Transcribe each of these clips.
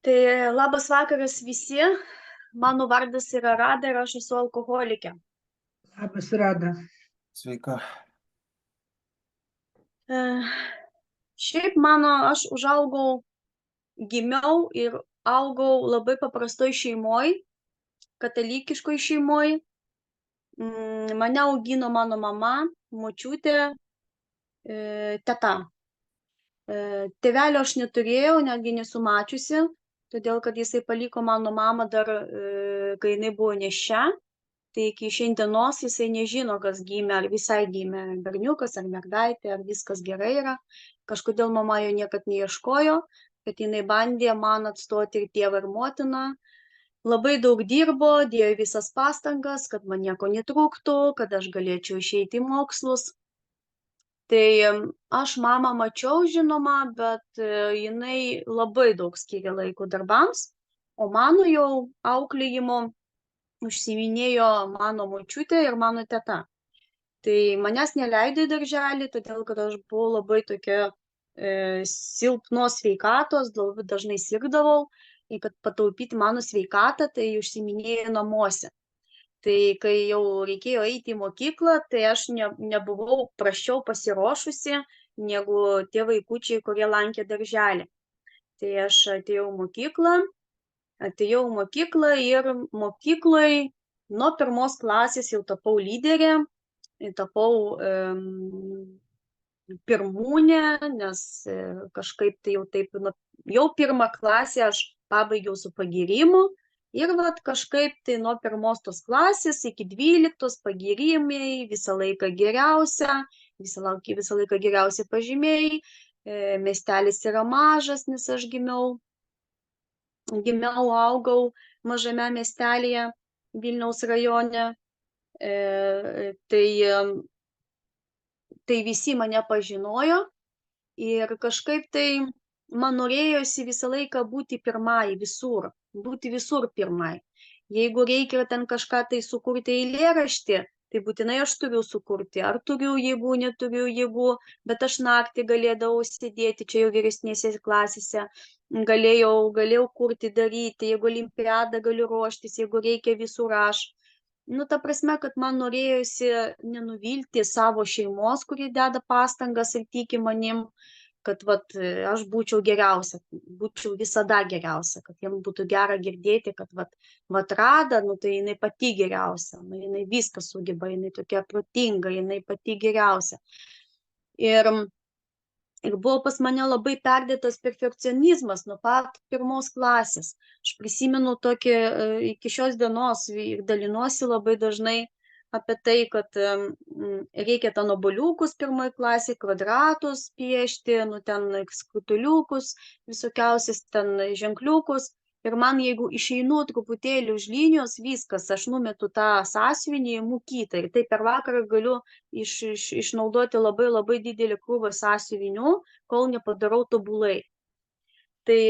Tai labas vakaras visi. Mano vardas yra Rada ir aš esu alkoholikė. Labas, Rada. Sveika. E, Šiaip aš gimiau ir augau labai paprastoj šeimoj, katalikiškoj šeimoj. Mane augino mano mama, močiutė, teta. Tėvelio aš neturėjau, netgi nesu mačiusi, todėl kad jisai paliko mano mamą dar, kai jinai buvo nėščia. Tai iki šiandienos jisai nežino, kas gimė, ar visai gimė berniukas, ar mergaitė, ar viskas gerai yra. Kažkodėl mama jo niekad neieškojo, bet jinai bandė man atstoti ir tėvą, ir motiną. Labai daug dirbo, dėjo visas pastangas, kad man nieko netrūktų, kad aš galėčiau išeiti į mokslus. Tai aš mamą mačiau, žinoma, bet jinai labai daug skiria laiko darbams, o mano jau auklėjimo užsiiminėjo mano močiutė ir mano teta. Tai manęs neleido į darželį, todėl kad aš buvau labai tokia silpnos sveikatos, dažnai sirgdavau, ir kad pataupyti mano sveikatą, tai užsiiminėjau namuose. Tai kai jau reikėjo eiti į mokyklą, tai aš nebuvau prasčiau pasiruošusi negu tie vaikučiai, kurie lankė darželį. Tai aš atėjau į mokyklą ir mokykloj nuo 1 klasės jau tapau lyderė, tapau pirmūnė, nes kažkaip tai jau 1 klasę aš pabaigiau su pagyrimu. Ir kažkaip tai nuo 1 tos klasės iki 12 pagyrimai, visą laiką geriausia, visą laiką geriausi pažymiai. Miestelis yra mažas, nes aš augau mažame miestelėje Vilniaus rajone. Tai visi mane pažinojo ir kažkaip tai man norėjosi visą laiką būti pirmai visur. Būti visur pirmai. Jeigu reikia ten kažką tai sukurti eilėraštį, tai būtinai aš turiu sukurti. Ar turiu jėgų, neturiu jėgų, bet aš naktį galėdavau sėdėti, čia jau vyresnėse klasėse, galėjau kurti, daryti, jeigu olimpiadą galiu ruoštis, jeigu reikia visur aš. Ta prasme, kad man norėjosi nenuvilti savo šeimos, kurie deda pastangas ir tiki manim, kad aš būčiau geriausia, būčiau visada geriausia, kad jiems būtų gera girdėti, kad Rada, tai jinai pati geriausia, jinai viską sugeba, jinai tokia protinga, jinai pati geriausia. Ir buvo pas mane labai perdėtas perfekcionizmas nuo pat 1 klasės. Aš prisimenu tokį iki šios dienos ir dalinuosi labai dažnai apie tai, kad reikia ten obuoliukus 1 klasėje, kvadratus piešti, ten skrutuliukus, visokiausius ten ženkliukus. Ir man, jeigu išeinu truputėlį už linijos, viskas, aš numetu tą sąsiuvinį į mokyklą. Ir tai per vakarą galiu išnaudoti labai labai didelį krūvą sąsiuvinių, kol nepadarau tobulai. Tai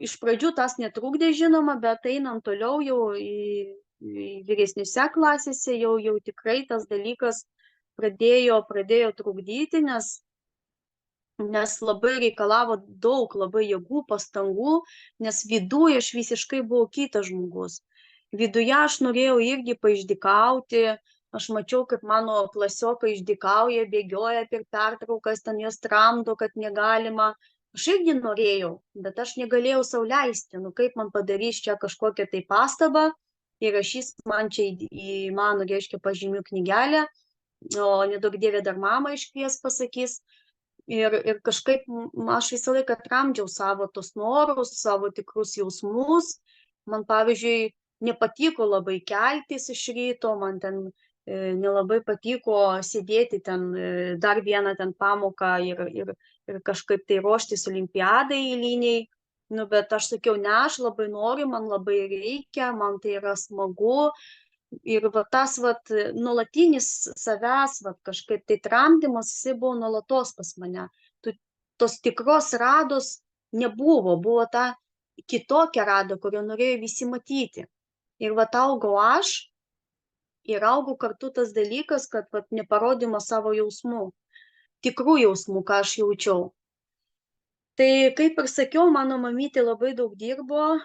iš pradžių tas netrukdė, žinoma, bet einant toliau jau į vyresniuose klasėse jau tikrai tas dalykas pradėjo trukdyti, nes labai reikalavo daug labai jėgų, pastangų, nes viduje aš visiškai buvau kitas žmogus. Viduje aš norėjau irgi paišdykauti, aš mačiau, kaip mano klasiokai išdykauja, bėgioja per pertraukas, ten jos tramdo, kad negalima. Aš irgi norėjau, bet aš negalėjau sau leisti, kaip man padarys čia kažkokią tai pastabą, įrašys man čia į mano, pažymių knygelę, o nedaug dievė dar mamą iškvies, pasakys. Ir kažkaip aš visą laiką tramdžiau savo tos norus, savo tikrus jausmus. Man, pavyzdžiui, nepatiko labai keltis iš ryto, man ten nelabai patiko sėdėti ten dar vieną ten pamoką ir kažkaip tai ruoštis olimpiadai eiliniai. Bet aš sakiau, ne, aš labai noriu, man labai reikia, man tai yra smagu. Ir tas nuolatinis savęs kažkaip tai tramdymas, jisai buvo nuolatos pas mane. Tos tikros Rados nebuvo, buvo ta kitokia Rada, kurio norėjo visi matyti. Ir augau aš ir augau kartu tas dalykas, kad neparodymas savo jausmų, tikrų jausmų, ką aš jaučiau. Tai kaip ir sakiau, mano mamytė labai daug dirbo,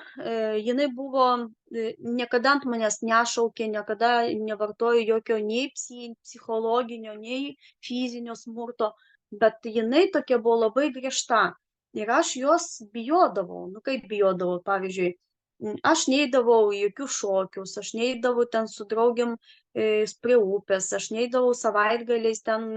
jinai buvo, niekada ant manęs nešaukė, niekada nevartojo jokio nei psichologinio, nei fizinio smurto, bet jinai tokia buvo labai griežta. Ir aš jos bijodavau, nu kaip bijodavau, pavyzdžiui, aš neidavau į jokių šokius, aš neidavau ten su draugiam prie upės, aš neidavau savaitgaliais ten,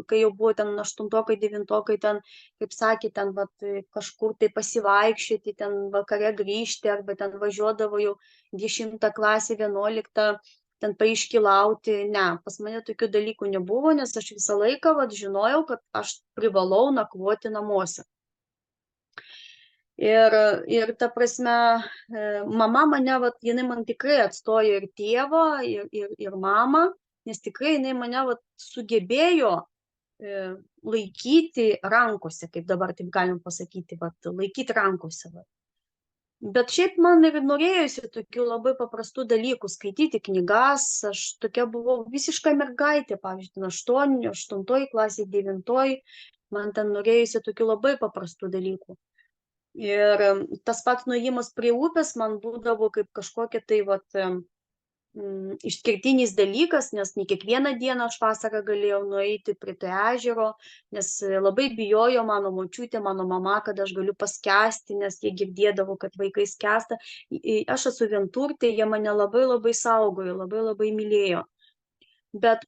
kai jau buvo ten 8-okai, 9-okai, ten, kaip sakė, ten vat, kažkur tai pasivaikščioti, ten vakare grįžti, arba ten važiuodavo jau 10 klasę, 11, ten paiškilauti. Ne, pas mane tokių dalykų nebuvo, nes aš visą laiką vat, žinojau, kad aš privalau nakvoti namuose. Ir ta prasme, mama mane, vat, jinai man tikrai atstojo ir tėvą, ir mamą, nes tikrai jinai mane vat, sugebėjo laikyti rankose, kaip dabar taip galim pasakyti, vat, laikyti rankose. Vat. Bet šiaip man ir norėjusi tokių labai paprastų dalykų, skaityti knygas, aš tokia buvau visiška mergaitė, pavyzdžiui, 8 klasė, 9, man ten norėjusi tokių labai paprastų dalykų. Ir tas pats nuėjimas prie upės man būdavo kaip kažkokia tai vat, išskirtinis dalykas, nes ne kiekvieną dieną aš vasarą galėjau nueiti prie to ežero, nes labai bijojo mano močiutė, mano mama, kad aš galiu paskęsti, nes jie girdėdavo, kad vaikai skęsta. Aš esu vienturtė, jie mane labai labai saugojo, labai labai mylėjo. Bet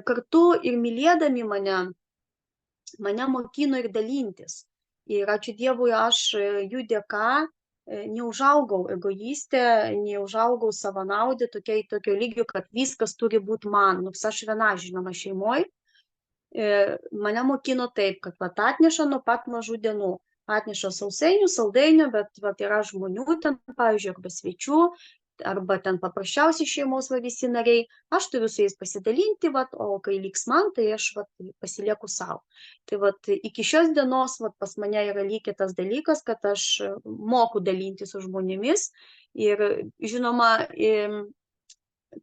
kartu ir mylėdami mane mokino ir dalintis. Ir ačiū Dievui, aš jų dėka neužaugau egoistė, neužaugau savanaudė, tokio lygio, kad viskas turi būti man, nors aš viena, žinoma, šeimoje. Mane mokino taip, kad vat, atneša nuo pat mažų dienų, atneša sausainių, saldainių, bet vat, yra žmonių ten, pavyzdžiui, arba svečių, arba ten paprasčiausiai šeimos visi nariai, aš turiu su jais pasidalinti, vat, o kai liks man, tai aš vat, pasilieku savo. Tai vat, iki šios dienos vat, pas mane yra lygiai tas dalykas, kad aš moku dalinti su žmonėmis ir žinoma,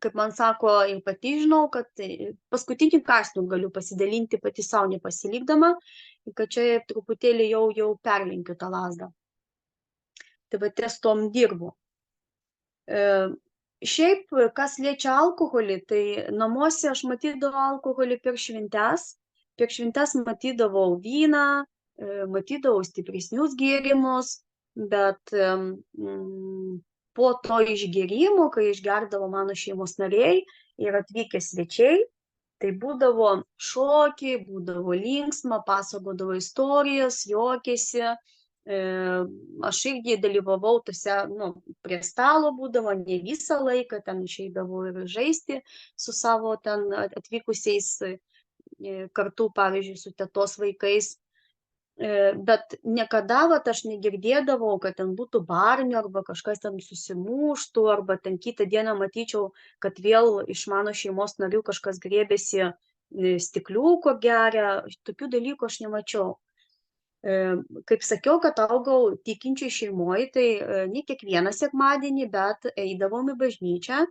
kaip man sako, ir pati žinau, kad paskutinį kąsnį galiu pasidalinti pati savo nepasilikdama, kad čia truputėlį jau perlenkiu tą lazdą. Tai va ties tom dirbu. Šiaip, kas liečia alkoholį, tai namuose aš matydavau alkoholį per šventes matydavau vyną, matydavau stipresnius gėrimus, bet po to išgėrimo, kai išgerdavo mano šeimos nariai ir atvykę svečiai, tai būdavo šokiai, būdavo linksma, pasakodavo istorijas, juokėsi. Aš irgi dalyvavau tose, prie stalo būdavo, ne visą laiką, ten išeidavau ir žaisti su savo ten atvykusiais kartu, pavyzdžiui, su tetos vaikais. Bet niekada vat, aš negirdėdavau, kad ten būtų barnių, arba kažkas ten susimuštų, arba ten kitą dieną matyčiau, kad vėl iš mano šeimos narių kažkas grėbėsi stikliuko geria. Tokių dalykų aš nemačiau. Kaip sakiau, kad augau tikinčiai šeimoje, tai ne kiekvieną sekmadienį, bet eidavom į bažnyčią,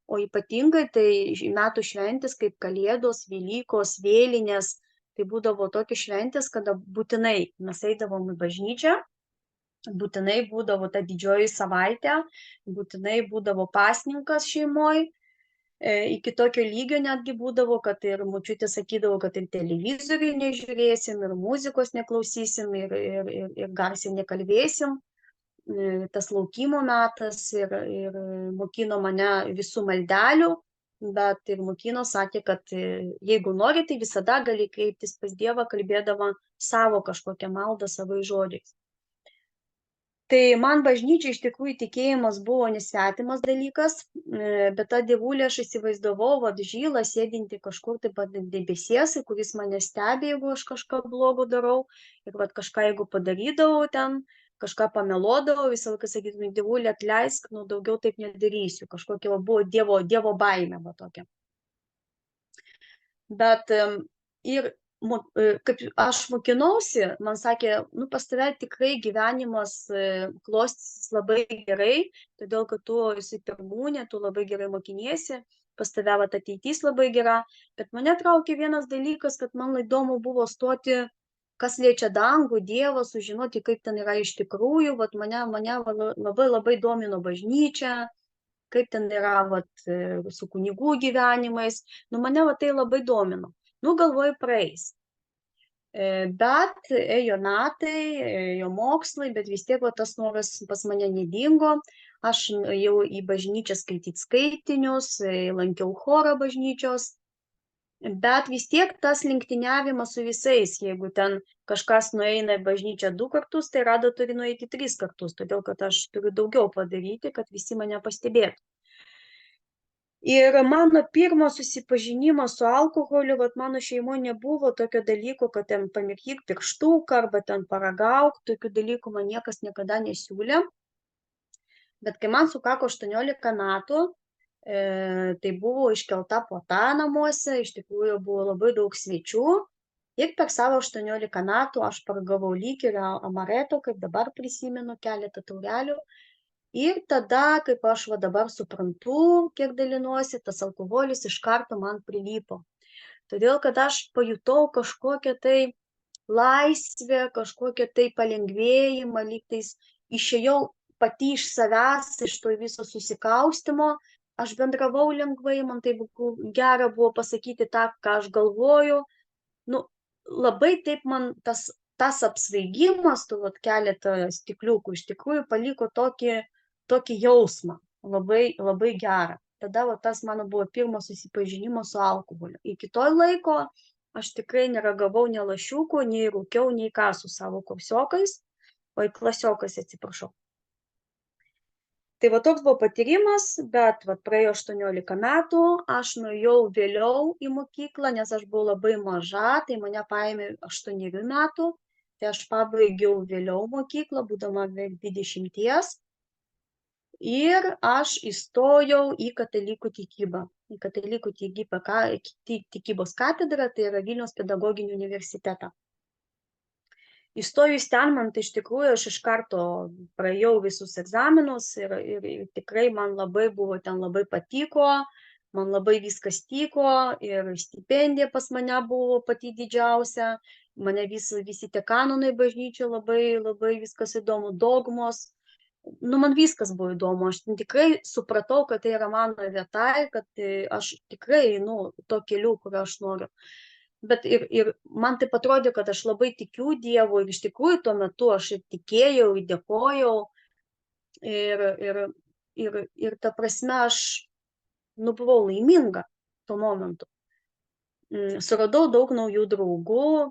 o ypatingai tai metų šventės kaip Kalėdos, Velykos, Vėlinės, tai būdavo tokios šventės, kada būtinai mes eidavom į bažnyčią, būtinai būdavo ta didžioji savaitė, būtinai būdavo pasninkas šeimoje. Iki tokio lygio netgi būdavo, kad ir močiutė sakydavo, kad ir televizorių nežiūrėsim, ir muzikos neklausysim, ir garsiai nekalbėsim. Tas laukimo metas ir mokino mane visų maldelių, bet ir mokino sakė, kad jeigu nori, tai visada gali kreiptis pas Dievą, kalbėdama savo kažkokią maldą savais žodžiais. Tai man bažnyčia iš tikrųjų tikėjimas buvo nesvetimas dalykas, bet tą dievulį aš įsivaizdavau, žylą sėdinti kažkur taip pat debesies, kuris mane stebi, jeigu aš kažką blogo darau, ir kažką jeigu padarydavau ten, kažką pamelodavau, visą laiką sakytum, dievulį atleisk, daugiau taip nedarysiu, kažkokia buvo dievo baimė tokia. Bet ir kaip aš mokinausi, man sakė, pas tave tikrai gyvenimas klostysis labai gerai, todėl kad tu esi pirmūnė, tu labai gerai mokiniesi, pas tave ateitis labai gera, bet mane traukė vienas dalykas, kad man įdomu buvo stoti kas liečia dangų, Dievą, sužinoti, kaip ten yra iš tikrųjų, vat mane labai domino bažnyčia, kaip ten yra su kunigų gyvenimais, mane tai labai domino. Galvoju, praeis. Bet ėjo metai, ėjo mokslai, bet vis tiek tas noras pas mane nedingo. Aš jau į bažnyčią skaityti skaitinius, lankiau chorą bažnyčios, bet vis tiek tas lenktyniavimas su visais, jeigu ten kažkas nueina į bažnyčią 2 kartus, tai Rada turi nueiti 3 kartus, todėl kad aš turiu daugiau padaryti, kad visi mane pastebėtų. Ir mano pirmo susipažinimo su alkoholiu, mano šeimoje nebuvo tokio dalyko, kad ten pamirkyk pirštuką arba ten paragauk, tokių dalykų man niekas niekada nesiūlė. Bet kai man sukako 18 metų, tai buvo iškelta puota namuose, iš tikrųjų buvo labai daug svečių. Ir per savo 18 metų aš paragavau lykerio amareto, kaip dabar prisimenu, keletą taurelių. Ir tada, kaip aš dabar suprantu, kiek dalinuosi, tas alkoholis iš karto man prilypo. Todėl, kad aš pajutau kažkokią tai laisvę, kažkokią tai palengvėjimą, lygtais išėjau pati iš savęs, iš to viso susikaustimo, aš bendravau lengvai, man tai gera buvo pasakyti tą, ką aš galvoju. Labai taip man tas apsvaigimas, keletą stikliukų, iš tikrųjų paliko tokį jausmą, labai, labai gerą. Tada tas mano buvo pirmas susipažinimas su alkoholiu. Iki to laiko aš tikrai neragavau nei lašiukų, nei rūkiau, nei ką su savo kursiokais, klasiokais, atsiprašau. Tai toks buvo patyrimas, bet praėjo 18 metų, aš nuėjau vėliau į mokyklą, nes aš buvau labai maža, tai mane paėmė 8 metų, tai aš pabaigiau vėliau mokyklą, būdama 20. Ir aš įstojau į katalikų tikybą. Į katalikų tikybos katedrą, tai yra Vilniaus pedagoginį universitetą. Įstojus ten, man tai iš tikrųjų, aš iš karto praėjau visus egzaminus ir tikrai man labai buvo, ten labai patiko, man labai viskas tiko ir stipendija pas mane buvo pati didžiausia, mane visi tie kanonai bažnyčio labai, labai viskas įdomu, dogmos. Man viskas buvo įdomu, aš tikrai supratau, kad tai yra mano vieta ir kad aš tikrai einu to keliu, kurio aš noriu. Bet ir man taip atrodė, kad aš labai tikiu Dievu ir iš tikrųjų tuo metu aš ir tikėjau, ir dėkojau ir ta prasme aš buvau laiminga tuo momentu. Suradau daug naujų draugų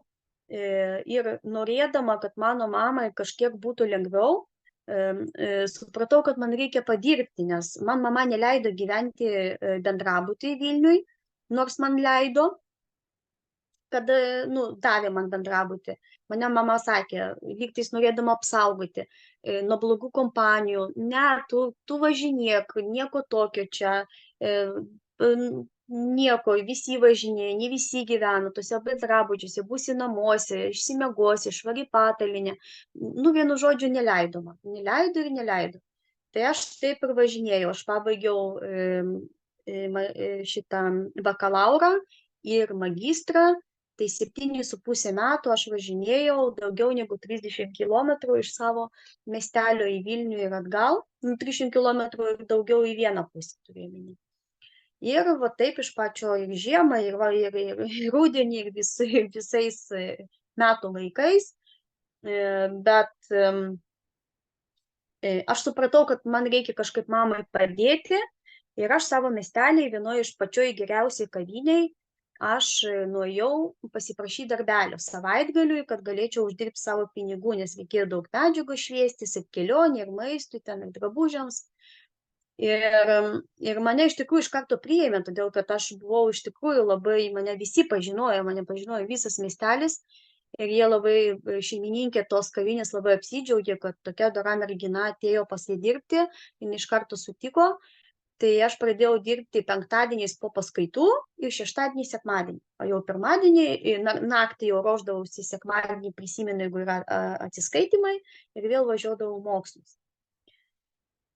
ir norėdama, kad mano mamai kažkiek būtų lengviau, supratau, kad man reikia padirbti, nes man mama neleido gyventi bendrabutį Vilniui, nors man leido, kad davė man bendrabutį. Mane mama sakė, lygtais norėdama apsaugoti nuo blogų kompanijų, ne, tu važinėk, nieko tokio čia, nieko, visi važinėja, ne visi gyvena, tuose bendrabučiuose, būsi namuose, išsimiegosi, švari patalinė. Vienu žodžiu, neleido man. Neleido. Tai aš taip ir važinėjau. Aš pabaigiau šitą bakalaurą ir magistrą. Tai 7,5 metų aš važinėjau daugiau negu 30 km iš savo miestelio į Vilnių ir atgal. 300 km ir daugiau į vieną pusę turėjau. Ir taip iš pačio ir žiemą, ir rudenį, ir visais metų laikais. Bet aš supratau, kad man reikia kažkaip mamai padėti. Ir aš savo miestelį, vienoje iš pačioj geriausiai kaviniai, aš nuėjau pasiprašyti darbelio savaitgaliui, kad galėčiau uždirbti savo pinigų, nes reikėjo daug medžiagų šviestis, ir kelionė, ir maistui, ten ir drabužiams. Ir mane iš tikrųjų iš karto priėmė, todėl kad aš buvau iš tikrųjų labai, mane visi pažinojo, mane pažinojo visas miestelis ir jie labai, šeimininkė tos kavinės labai apsidžiaugė, kad tokia dora mergina atėjo pasidirbti, jin iš karto sutiko. Tai aš pradėjau dirbti penktadieniais po paskaitų ir šeštadienį, sekmadienį. O jau pirmadienį, naktį jau ruošdavausi, sekmadienį prisimenu, jeigu yra atsiskaitimai ir vėl važiuodavau mokslus.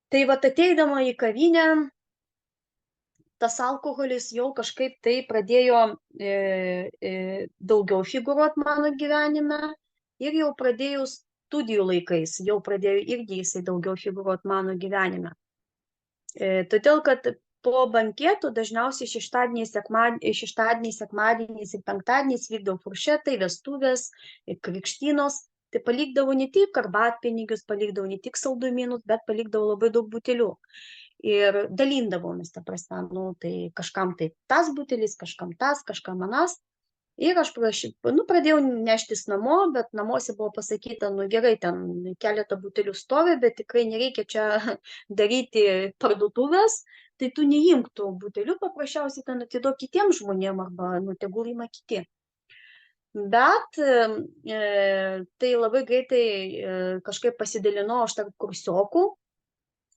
Tai ateidama į kavinę, tas alkoholis jau kažkaip tai pradėjo daugiau figūruoti mano gyvenime. Ir jau pradėjau studijų laikais, jau pradėjo irgi jisai daugiau figūruoti mano gyvenime. Todėl, kad po bankėtų dažniausiai šeštadieniais, sekmadieniais ir penktadieniais vykdavo furšetai, vestuvės, krikštynos. Tai palikdavo ne tik arbatpinigius, palikdavo ne tik saldumynus, bet palikdavo labai daug butelių. Ir dalindavomės, ta prasme, nu, tai kažkam tai tas butelis, kažkam tas, kažkam anas. Ir aš pradėjau neštis namo, bet namuose buvo pasakyta, nu gerai, ten keletą butelių stovi, bet tikrai nereikia čia daryti parduotuvės, tai tu neimk tų butelių, paprasčiausiai ten atiduok kitiems žmonėms arba nu, tegul ima kiti. Bet tai labai greitai kažkaip pasidalino aš tarp kursiokų.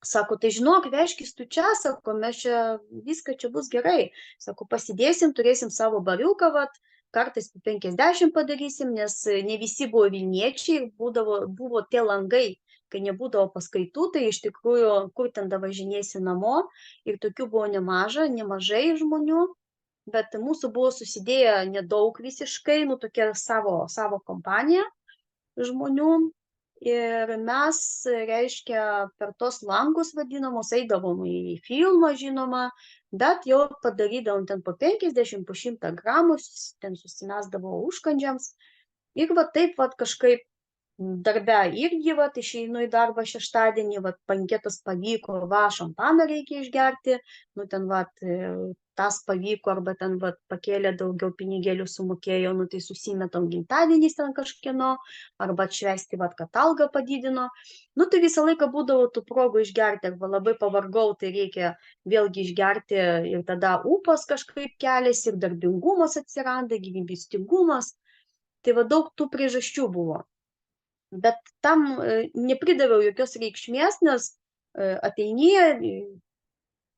Sako, tai žinok, vežkis tu čia, sako, mes čia viską čia bus gerai. Sako, pasidėsim, turėsim savo bariuką, vat, kartais po 50 padarysim, nes ne visi buvo Vilniečiai, buvo tie langai, kai nebūdavo paskaitų, tai iš tikrųjų, kur ten davažinėsi namo, ir tokių buvo nemažai žmonių, bet mūsų buvo susidėję nedaug visiškai, nu tokia savo kompanija žmonių. Ir mes, reiškia, per tos langus vadinamus eidavom į filmą, žinoma, bet jau padarydavom ten po 50, po 100 gramų, ten susimesdavo užkandžiams. Ir va taip va kažkaip darbe irgi va išeinu į darbą šeštadienį, va banketas pavyko, va šampaną reikia išgerti, nu ten va tas pavyko, arba ten va pakėlė daugiau pinigėlių sumokėjo, nu tai susimetam gimtadienys ten kažkieno, arba atšvesti va kad algą padidino. Nu tai visą laiką būdavo tų progų išgerti, arba labai pavargau, tai reikia vėlgi išgerti ir tada ūpas kažkaip keliasi, ir darbingumas atsiranda, gyvybingumas. Tai va daug tų priežasčių buvo. Bet tam nepridaviau jokios reikšmės, nes ateini,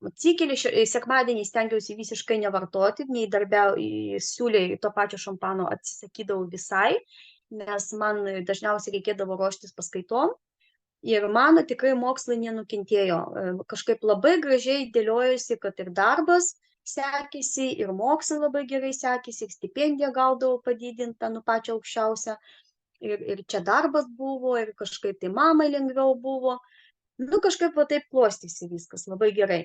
atsikeli, sekmadienį stengiausi visiškai nevartoti, nei darbę siūlė to pačio šampano atsisakydavau visai, nes man dažniausiai reikėdavo ruoštis paskaitom. Ir mano tikrai mokslai nenukentėjo. Kažkaip labai gražiai dėliojosi, kad ir darbas sekėsi, ir mokslai labai gerai sekėsi, ir stipendiją gaudavau padidintą, nu pačią aukščiausią. Ir čia darbas buvo, ir kažkaip tai mamai lengviau buvo. Nu, kažkaip va taip klostėsi viskas labai gerai.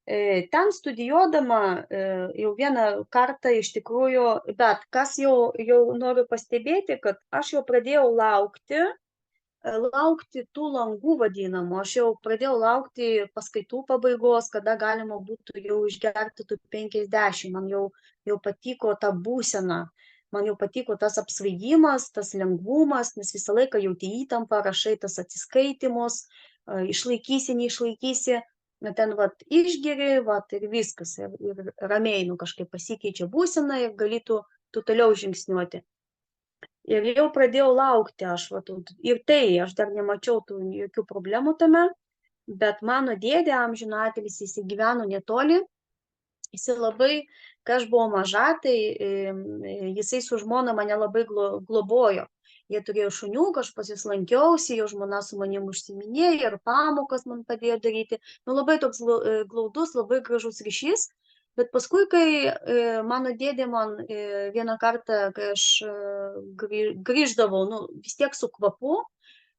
Ten studijuodama jau vieną kartą iš tikrųjų, bet kas jau noriu pastebėti, kad aš jau pradėjau laukti tų langų vadinamų, aš jau pradėjau laukti paskaitų pabaigos, kada galima būtų jau išgerti tų 50, man jau patiko ta būsena. Man jau patiko tas apsvaigimas, tas lengvumas, nes visą laiką jauti įtampą, rašai tas atsiskaitimus, išlaikysi, neišlaikysi, ten vat išgeri, vat ir viskas, ir ramiai, nu kažkaip pasikeičia būsena ir galėtų tu toliau žingsniuoti. Ir jau pradėjau laukti aš, vat, ir tai aš dar nemačiau tų jokių problemų tame, bet mano dėdė amžinatilsį, jis gyveno netoli. Jis labai, kai aš buvau maža, tai jisai su žmona mane labai globojo. Jie turėjo šuniuką, aš pas jus lankiausi, jo žmona su manim užsiminėjo ir pamokas man padėjo daryti. Nu, labai toks glaudus, labai gražus ryšys. Bet paskui, kai mano dėdė man vieną kartą, kai aš grįždavau, nu, vis tiek su kvapu,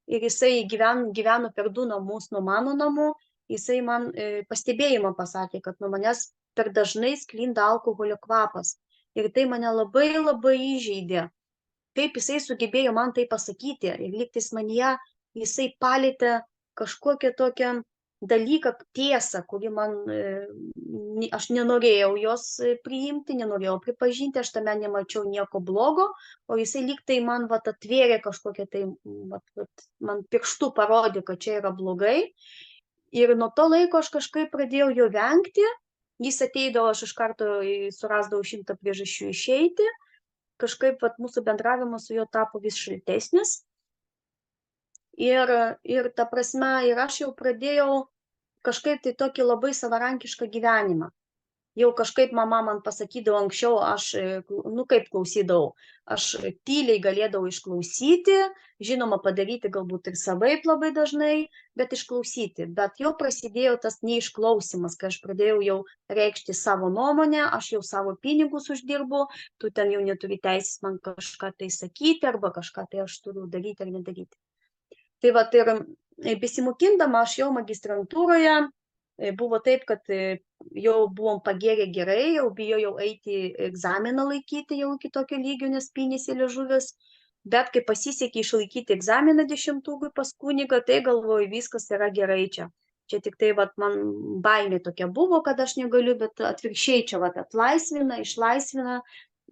ir jisai gyveno per 2 namus nuo mano namų, jisai man pastebėjimą pasakė, kad nuo manęs per dažnai sklinda alkoholio kvapas. Ir tai mane labai labai įžeidė. Kaip jisai sugebėjo man tai pasakyti. Ir lygtais manyje jisai palėtė kažkokią tokią dalyką, tiesą, kurį man, aš nenorėjau jos priimti, nenorėjau pripažinti, aš tame nemačiau nieko blogo, o jisai lygtai man vat atvėrė kažkokią tai, man pirštų parodė, kad čia yra blogai. Ir nuo to laiko aš kažkaip pradėjau jo vengti. Jis ateidavo, aš iš karto surasdavau 100 priežasčių išeiti. Kažkaip vat, mūsų bendravimas su juo tapo vis šiltesnis. Ir ta prasme, ir aš jau pradėjau kažkaip tai tokį labai savarankišką gyvenimą. jau kažkaip mama man pasakydavo anksčiau, aš, kaip klausydavau, aš tyliai galėdavau išklausyti, žinoma, padaryti galbūt ir savaip labai dažnai, bet išklausyti. Bet jau prasidėjo tas neišklausimas, kai aš pradėjau jau reikšti savo nuomonę, aš jau savo pinigus uždirbu, tu ten jau neturi teisės man kažką tai sakyti, arba kažką tai aš turiu daryti ar nedaryti. Tai vat ir besimokindama aš jau magistrantūroje, buvo taip, kad jau buvom pagėrę gerai, jau bijojau eiti egzaminą laikyti jau iki tokio lygio, nes pynėsi liežuvis, bet kai pasisekė išlaikyti egzaminą 10 pas kunigą, tai galvoju, viskas yra gerai čia. Čia tik tai vat, man baimė tokia buvo, kad aš negaliu, bet atvirkščiai čia vat, atlaisvina, išlaisvina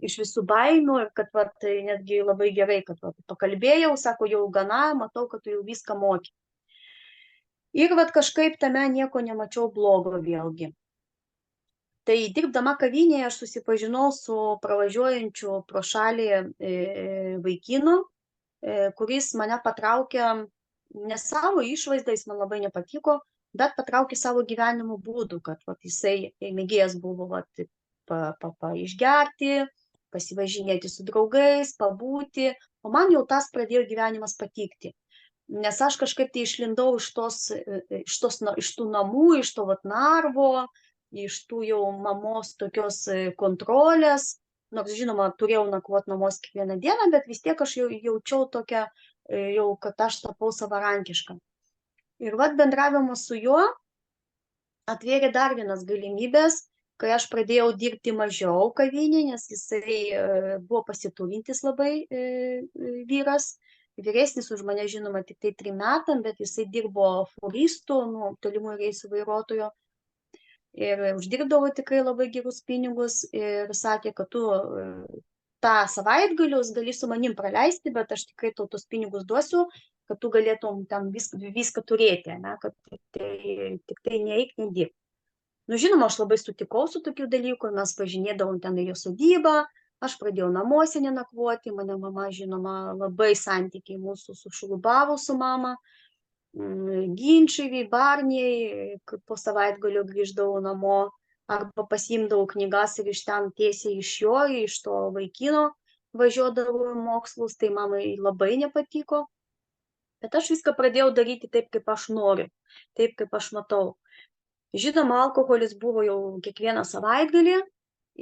iš visų baimių ir kad vat, tai netgi labai gerai, kad vat, pakalbėjau, sako, jau gana, matau, kad tu jau viską moki. Ir vat kažkaip tame nieko nemačiau blogo vėlgi. Tai dirbdama kavinėje aš susipažinau su pravažiuojančiu pro šalį vaikinu, kuris mane patraukė ne savo išvaizdą, jis man labai nepatiko, bet patraukė savo gyvenimo būdų, kad vat, jisai mėgėjas buvo vat, išgerti, pasivažinėti su draugais, pabūti, o man jau tas pradėjo gyvenimas patikti. Nes aš kažkaip tai išlindau iš tų namų, iš to vat narvo, iš tų jau mamos tokios kontrolės, nors žinoma, turėjau nakvoti namuose kiekvieną dieną, bet vis tiek aš jau jaučiau tokią, jau, kad aš tapau savarankiška. Ir vat bendravimas su juo atvėrė dar vienas galimybės, kai aš pradėjau dirbti mažiau kavinėje, nes jisai buvo pasiturintis labai vyras, vyresnis už mane, žinoma, tik tai 3 metam, bet jisai dirbo fūristu, tolimųjų reisų vairuotojo ir uždirbdavo tikrai labai gerus pinigus ir sakė, kad tu tą savaitgalius gali su manim praleisti, bet aš tikrai tau tos pinigus duosiu, kad tu galėtum ten viską turėti, ne, kad tik tai neeik, nedirb. Nu, žinoma, aš labai sutikau su tokiu dalyku, mes važinėdavom ten į jo sodybą, aš pradėjau namuose nenakvoti, mane mama, žinoma, labai santykiai mūsų sušlubavo su mama, ginčiai, barniai, po savaitgalio grįždavau namo, arba pasiimdavau knygas ir iš ten tiesiai iš jo, iš to vaikino važiuodavau į mokslus, tai mamai labai nepatiko, bet aš viską pradėjau daryti taip, kaip aš noriu, taip, kaip aš matau. Žinoma, alkoholis buvo jau kiekvieną savaitgalį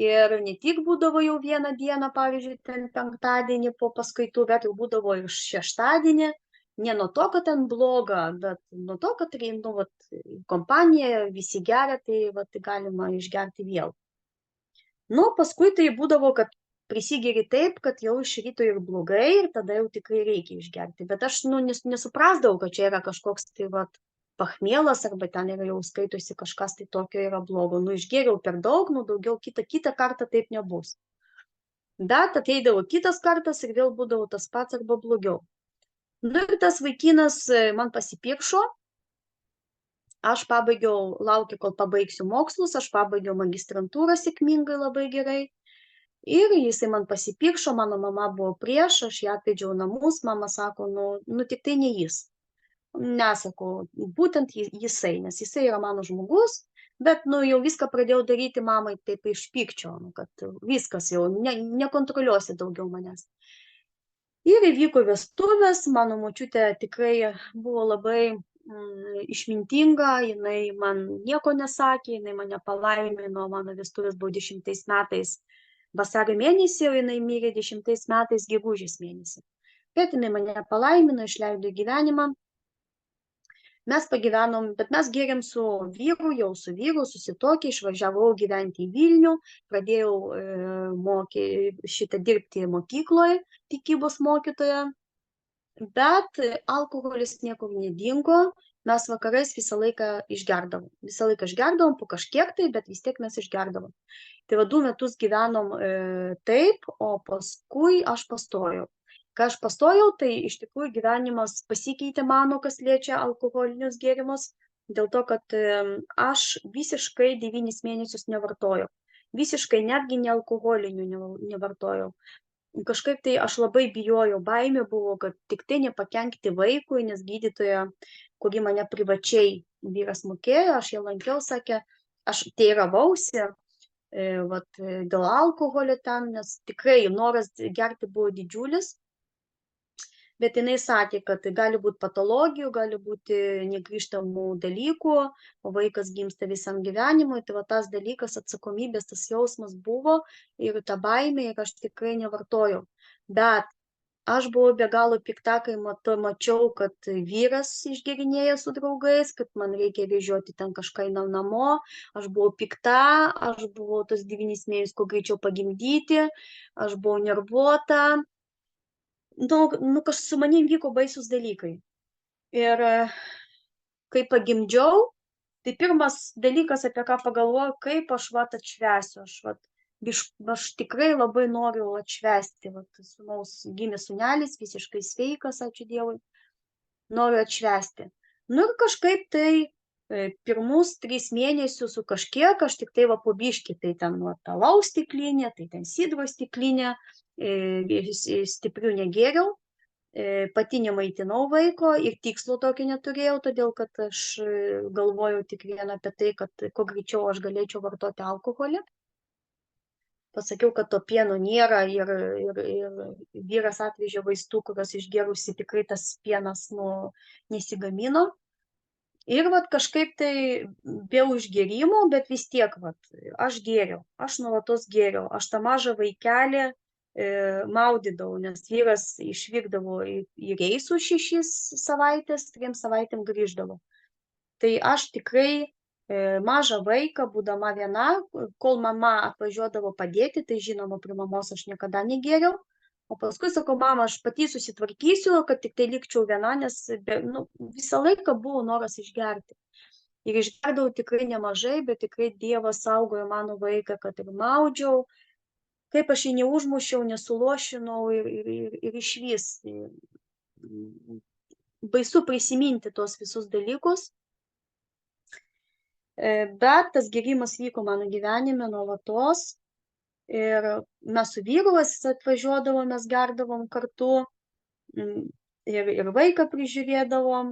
ir ne tik būdavo jau vieną dieną, pavyzdžiui, ten penktadienį po paskaitų, bet jau būdavo ir šeštadienį. Ne nuo to, kad ten bloga, bet nuo to, kad nu, vat, kompanija visi geria, tai vat, galima išgerti vėl. Nu, paskui tai būdavo, kad prisigeri taip, kad jau iš ryto ir blogai ir tada jau tikrai reikia išgerti. Bet aš nesuprasdavau, kad čia yra kažkoks tai vat, pachmielas arba ten yra jau skaitosi kažkas tai tokio yra blogo. Nu, išgeriau per daug, nu, daugiau kitą kartą taip nebus. Bet ateidavo kitas kartas ir vėl būdavo tas pats arba blogiau. Nu, ir tas vaikinas man pasipiršo. Aš pabaigiau, laukiu, kol pabaigsiu mokslus, aš pabaigiau magistrantūrą sėkmingai, labai gerai. Ir jisai man pasipiršo, mano mama buvo prieš, aš ją atvedžiau namus, mama sako, nu tik tai ne jis. Nesakau, būtent jisai, nes jisai yra mano žmogus, bet nu, jau viską pradėjau daryti mamai taip iš pykčio, kad viskas jau nekontroliuosi daugiau manęs. Ir įvyko vestuvės, mano močiutė tikrai buvo labai išmintinga, jinai man nieko nesakė, jinai mane palaimino, mano vestuvės buvo 10 metais vasario mėnesį, o jinai mirė 10 metais gegužės mėnesį. Bet jinai mane palaimino, išleido į gyvenimą. Mes pagyvenom, bet mes gėrėm su vyru, susitokė, išvažiavau gyventi į Vilnių, pradėjau dirbti mokykloje, tikybos mokytoja, bet alkoholis niekur nedingo, mes vakarais visą laiką išgerdavom po kažkiek tai, bet vis tiek mes išgerdavom. Tai 2 metus gyvenom taip, o paskui aš pastojau. Kai aš pastojau, tai iš tikrųjų gyvenimas pasikeitė mano, kas liečia alkoholinius gėrimus, dėl to, kad aš visiškai 9 mėnesius nevartojau. Visiškai netgi nealkoholinių nevartojau. Kažkaip tai aš labai bijojau, baimė buvo, kad tik tai nepakenkti vaikui, nes gydytoja, kuri mane privačiai vyras mokėjo, aš ją lankiau, sakė, aš teiravausi, dėl alkoholio ten, nes tikrai noras gerti buvo didžiulis. Bet jinai sakė, kad tai gali būti patologijų, gali būti negrįžtamų dalykų, o vaikas gimsta visam gyvenimui. Tai va tas dalykas, atsakomybės, tas jausmas buvo ir ta baimė, ir aš tikrai nevartojau. Bet aš buvau be galo pikta, kai mačiau, kad vyras išgerinėja su draugais, kad man reikia vežioti ten kažką namo. Aš buvau pikta, aš buvau tos 9 mėnesius kuo greičiau pagimdyti, aš buvau nervuota. Kas su manim vyko baisus dalykai. Ir kai pagimdžiau, tai pirmas dalykas, apie ką pagalvojau, kaip aš atšvęsiu. Aš tikrai labai noriu atšvęsti. Sūnaus gimė sūnelis, visiškai sveikas, ačiū Dievui. Noriu atšvęsti. Nu ir kažkaip tai pirmus 3 mėnesius su kažkiek, aš tik tai po biškį, tai ten alaus stiklinė, tai ten sidro stiklinė, stiprių negėriau, pati nemaitinau vaiko ir tikslo tokio neturėjau, todėl kad aš galvojau tik vieną apie tai, kad kuo greičiau aš galėčiau vartoti alkoholį. Pasakiau, kad to pieno nėra ir vyras atvežė vaistų, kurios išgerusi tikrai tas pienas nesigamino. Ir kažkaip tai be užgėrimo, bet vis tiek aš gėriau, aš nuolatos gėriau, aš tą mažą vaikelį maudydavau, nes vyras išvykdavo į reisų 6 savaitės, 3 savaitėm grįždavo. Tai aš tikrai mažą vaiką, būdama viena, kol mama atvažiuodavo padėti, tai žinoma, prie mamos aš niekada negėriau. O paskui sakau, mama, aš pati susitvarkysiu, kad tik tai likčiau viena, nes visą laiką buvo noras išgerti. Ir išgerdavau tikrai nemažai, bet tikrai Dievas saugojo mano vaiką, kad ir maudžiau, kaip aš jį neužmušiau, nesulošinau ir išvis. Baisu prisiminti tos visus dalykus. Bet tas gėrimas vyko mano gyvenime nuolatos. Ir mes su vyru atvažiuodavom, mes gerdavom kartu ir vaiką prižiūrėdavom.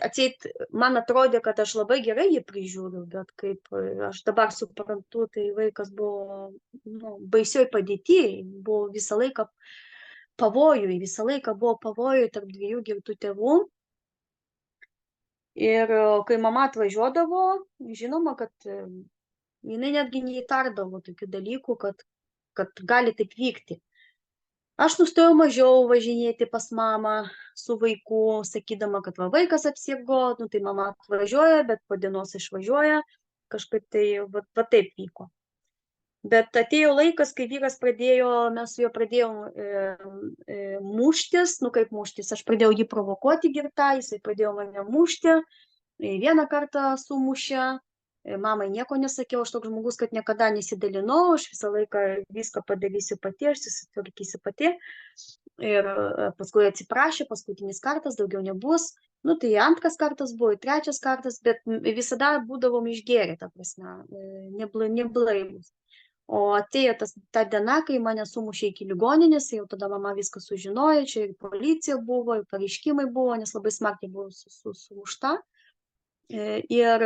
Atseit, man atrodė, kad aš labai gerai jį prižiūriu, bet kaip aš dabar suprantu, tai vaikas buvo baisioj padėtyje, buvo visą laiką pavojui tarp 2 girtų tėvų. Ir kai mama atvažiuodavo, žinoma, kad jinai netgi neįtardavo tokių dalykų, kad gali taip vykti. Aš nustojau mažiau važinėti pas mamą su vaiku, sakydama, kad vaikas apsirgo, tai mama atvažiuoja, bet po dienos išvažiuoja, kažkaip tai taip vyko. Bet atėjo laikas, kai vyras mes su juo pradėjom muštis, kaip muštis, aš pradėjau jį provokuoti girtą, jisai pradėjo mane mušti, vieną kartą sumušė. Mamai nieko nesakiau, aš toks žmogus, kad niekada nesidalinau, aš visą laiką viską padarysiu pati, aš susitvarkysiu pati. Ir paskui atsiprašė, paskutinis kartas, daugiau nebus. Tai 2 kartas buvo, 3 kartas, bet visada būdavom išgėrę, ta prasme, neblaivus. O atėjo ta diena, kai mane sumušė iki ligoninės, jau tada mama viską sužinojo, čia ir policija buvo, ir pareiškimai buvo, nes labai smarkiai buvo sumušta. Ir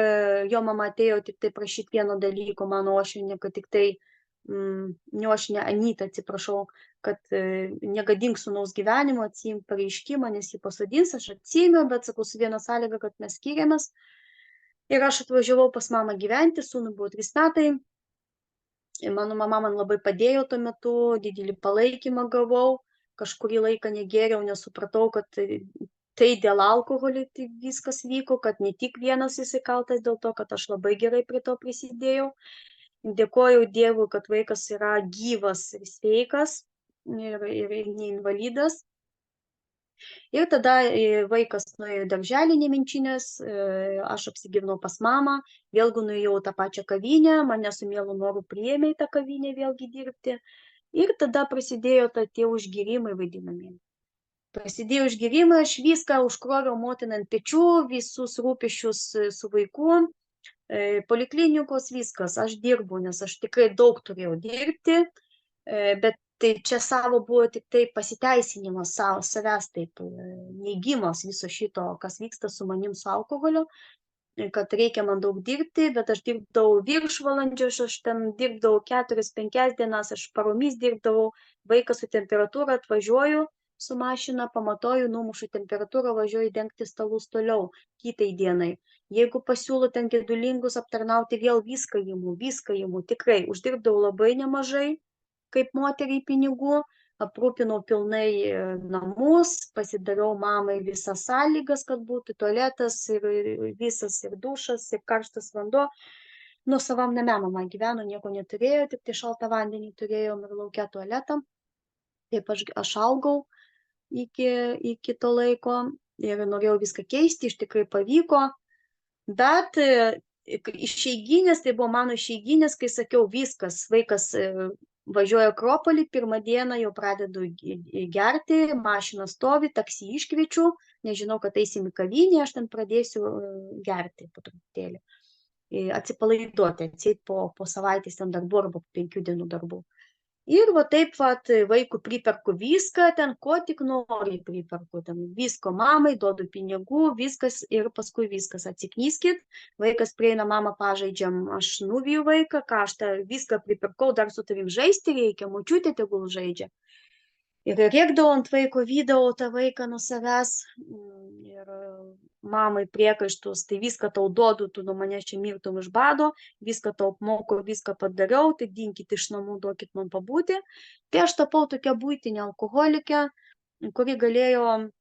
jo mama atėjo tik tai prašyti vieno dalyko, mano uošvienė, kad tik tai, uošvienė Anyta, atsiprašau, kad negadink sūnaus gyvenimo, atsiimk pareiškimą, nes jį pasodins, aš atsiėmiau, bet sakau, su viena sąlyga, kad mes skiriamės. Ir aš atvažiavau pas mamą gyventi, sūnui buvo 3 metai. Mano mama man labai padėjo tuo metu, didelį palaikymą gavau, kažkurį laiką negėriau, nesupratau, kad tai dėl alkoholio tai viskas vyko, kad ne tik vienas jisai kaltas dėl to, kad aš labai gerai prie to prisidėjau. Dėkoju Dievui, kad vaikas yra gyvas ir sveikas ir neinvalidas. Ir tada vaikas nuėjo į darželį Nemenčinės, aš apsigyvenau pas mamą, vėlgi nuėjau tą pačią kavinę, mane su mielu noru priėmė į tą kavinę vėlgi dirbti. Ir tada prasidėjo tie užgėrimai vadinami. Prasidėjo užgėrimai, aš viską užkroviau motiną ant pečių, visus rūpesčius su vaiku, poliklinikos viskas, aš dirbu, nes aš tikrai daug turėjau dirbti, bet tai čia savo buvo tik tai pasiteisinimas savęs, taip, neigimas viso šito, kas vyksta su manim su alkoholiu. kad reikia man daug dirbti, bet aš dirbdavau viršvalandžius, aš ten dirbdavau 4-5 dienas, aš paromis dirbdavau, vaikas su temperatūra atvažiuoju su mašina, pamatuoju, numušu temperatūrą, važiuoju dengti stalus toliau, kitai dienai. Jeigu pasiūlo ten gedulingus aptarnauti, vėl viską imu, tikrai uždirbdavau labai nemažai, kaip moteriai pinigų, aprūpinau pilnai namus, pasidariau mamai visas sąlygas, kad būtų tualetas ir visas ir dušas, ir karštas vanduo. Nu, savam name mama gyveno, nieko neturėjo, tik tai šaltą vandenį turėjom ir laukia tualetą. Taip aš augau iki to laiko ir norėjau viską keisti, iš tikrųjų pavyko. Bet išeiginės, tai buvo mano išeiginės, kai sakiau, viskas, vaikas važiuoju Akropolį, pirmą dieną jau pradedu gerti, mašina stovi, taksi iškviečiu, nežinau, kad eisim į kavinę, aš ten pradėsiu gerti po truputėlį, atsipalaiduoti, atseit po savaitės ten darbų arba po 5 dienų darbų. Ir va taip vat vaikų priperku viską, ten ko tik nori priperku, ten visko mamai, duodu pinigų, viskas ir paskui viskas atsiknyskit, vaikas prieina, mama pažaidžiam, aš nuviju vaiką, ką aš viską priperkau, dar su tavim žaisti reikia, močiutė tegul žaidžia. Ir rėkdavau ant vaiko, vydavau tą vaiką nuo savęs ir mamai priekaištus, tai viską tau duodu, tu nuo manęs čia mirtum iš bado, viską tau moku, viską padariau, tai dinkit iš namų, duokit man pabūti. Tai aš tapau tokia buitinė alkoholikė, kuri galėjo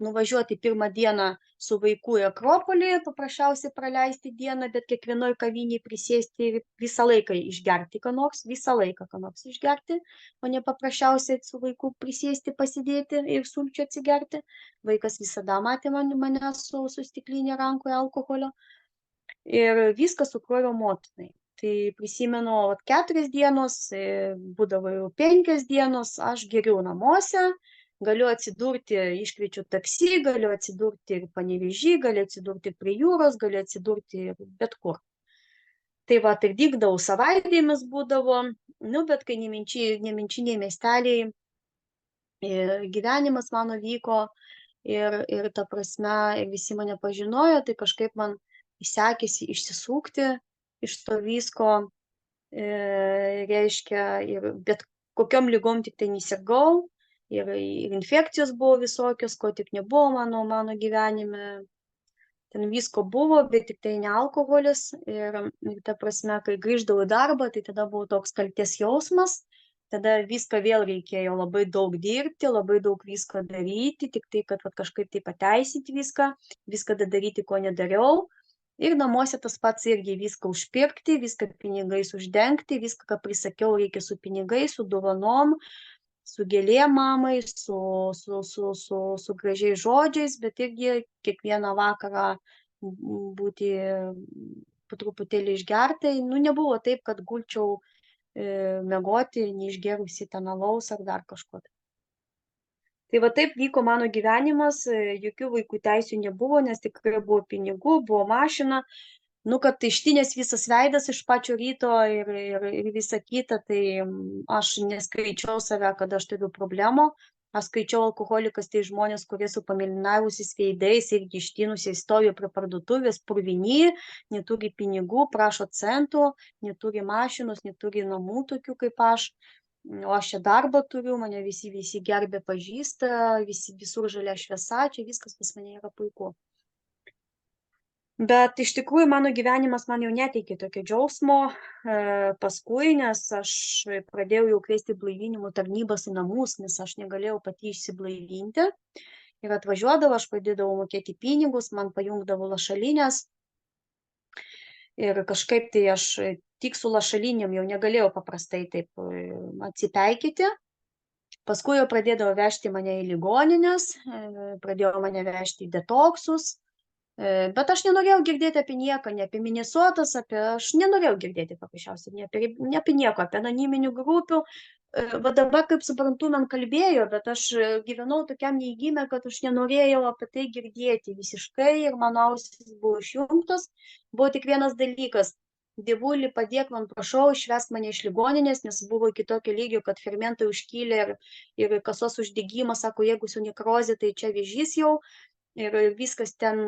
nuvažiuoti pirmą dieną su vaiku į Akropolį, paprasčiausiai praleisti dieną, bet kiekvienoj kavinėj prisėsti ir visą laiką išgerti ką nors, išgerti, o ne paprasčiausiai su vaiku prisėsti, pasidėti ir sulčių atsigerti. Vaikas visada matė mane su stiklinė rankoje alkoholio ir viską sukroviau motinai. Tai prisimenu, 4 dienos, būdavo jau 5 dienos, aš geriau namuose, galiu atsidurti, iškviečiu taksi, galiu atsidurti ir Panevėžy, galiu atsidurti prie jūros, galiu atsidurti bet kur. Tai va, ir dygdavau savaitėmis būdavo, nu, bet kai neminčiniai miesteliai, gyvenimas mano vyko ir ta prasme, visi mane pažinojo, tai kažkaip man sekėsi išsisukti iš to visko, reiškia, bet kokiom lygom tik tai nesirgau. Ir infekcijos buvo visokios, ko tik nebuvo mano gyvenime. Ten visko buvo, bet tik tai ne alkoholis. Ir ta prasme, kai grįždavau į darbą, tai tada buvo toks kaltės jausmas. Tada viską vėl reikėjo labai daug dirbti, labai daug visko daryti, tik tai, kad kažkaip tai pateisinti viską daryti, ko nedariau. Ir namuose tas pats irgi viską užpirkti, viską pinigais uždengti, viską, ką prisakiau, reikia su pinigais, su dovanom, su gėlėm mamai, su gražiais žodžiais, bet irgi kiekvieną vakarą būti po truputėlį išgertai. Nu, nebuvo taip, kad gulčiau miegoti, neišgerusi ten alaus ar dar kažko. Tai va taip vyko mano gyvenimas, jokių vaikų teisių nebuvo, nes tikrai buvo pinigų, buvo mašina. Nu, kad ištinės visas veidas iš pačio ryto ir visa kita, tai aš neskaičiau save, kad aš turiu problemų. Aš skaičiau alkoholikas, tai žmonės, kurie su pamilinavusiais veidais irgi ištinusiai stovi prie parduotuvės, purvini, neturi pinigų, prašo centų, neturi mašinos, neturi namų tokių kaip aš. O aš čia darbą turiu, mane visi gerbė, pažįsta, visur žalia šviesa, čia viskas pas mane yra puiku. Bet iš tikrųjų mano gyvenimas man jau neteikė tokio džiaugsmo paskui, nes aš pradėjau jau kviesti blaivinimo tarnybas į namus, nes aš negalėjau pati išsiblaivinti. Ir atvažiuodavo, aš pradėdavau mokėti pinigus, man pajungdavo lašalinės. Ir kažkaip tai aš tik su lašalinėm jau negalėjau paprastai taip atsipeikyti. Paskui jau pradėdavo vežti mane į ligonines, pradėjo mane vežti į detoksus. Bet aš nenorėjau girdėti apie nieką, ne apie Minesotas, aš nenorėjau girdėti paprasčiausiai, ne apie nieko, apie anoniminių grupių. Va dabar, kaip suprantu, man kalbėjo, bet aš gyvenau tokiam neigime, kad aš nenorėjau apie tai girdėti visiškai ir mano ausis buvo išjungtos. Buvo tik vienas dalykas: Dievuli, padėk man, prašau, išvesk mane iš ligoninės, nes buvo iki tokio lygio, kad fermentai užkylė ir kasos uždegimas, sako, jeigu su nekrozė, tai čia vėžys jau. ir viskas ten,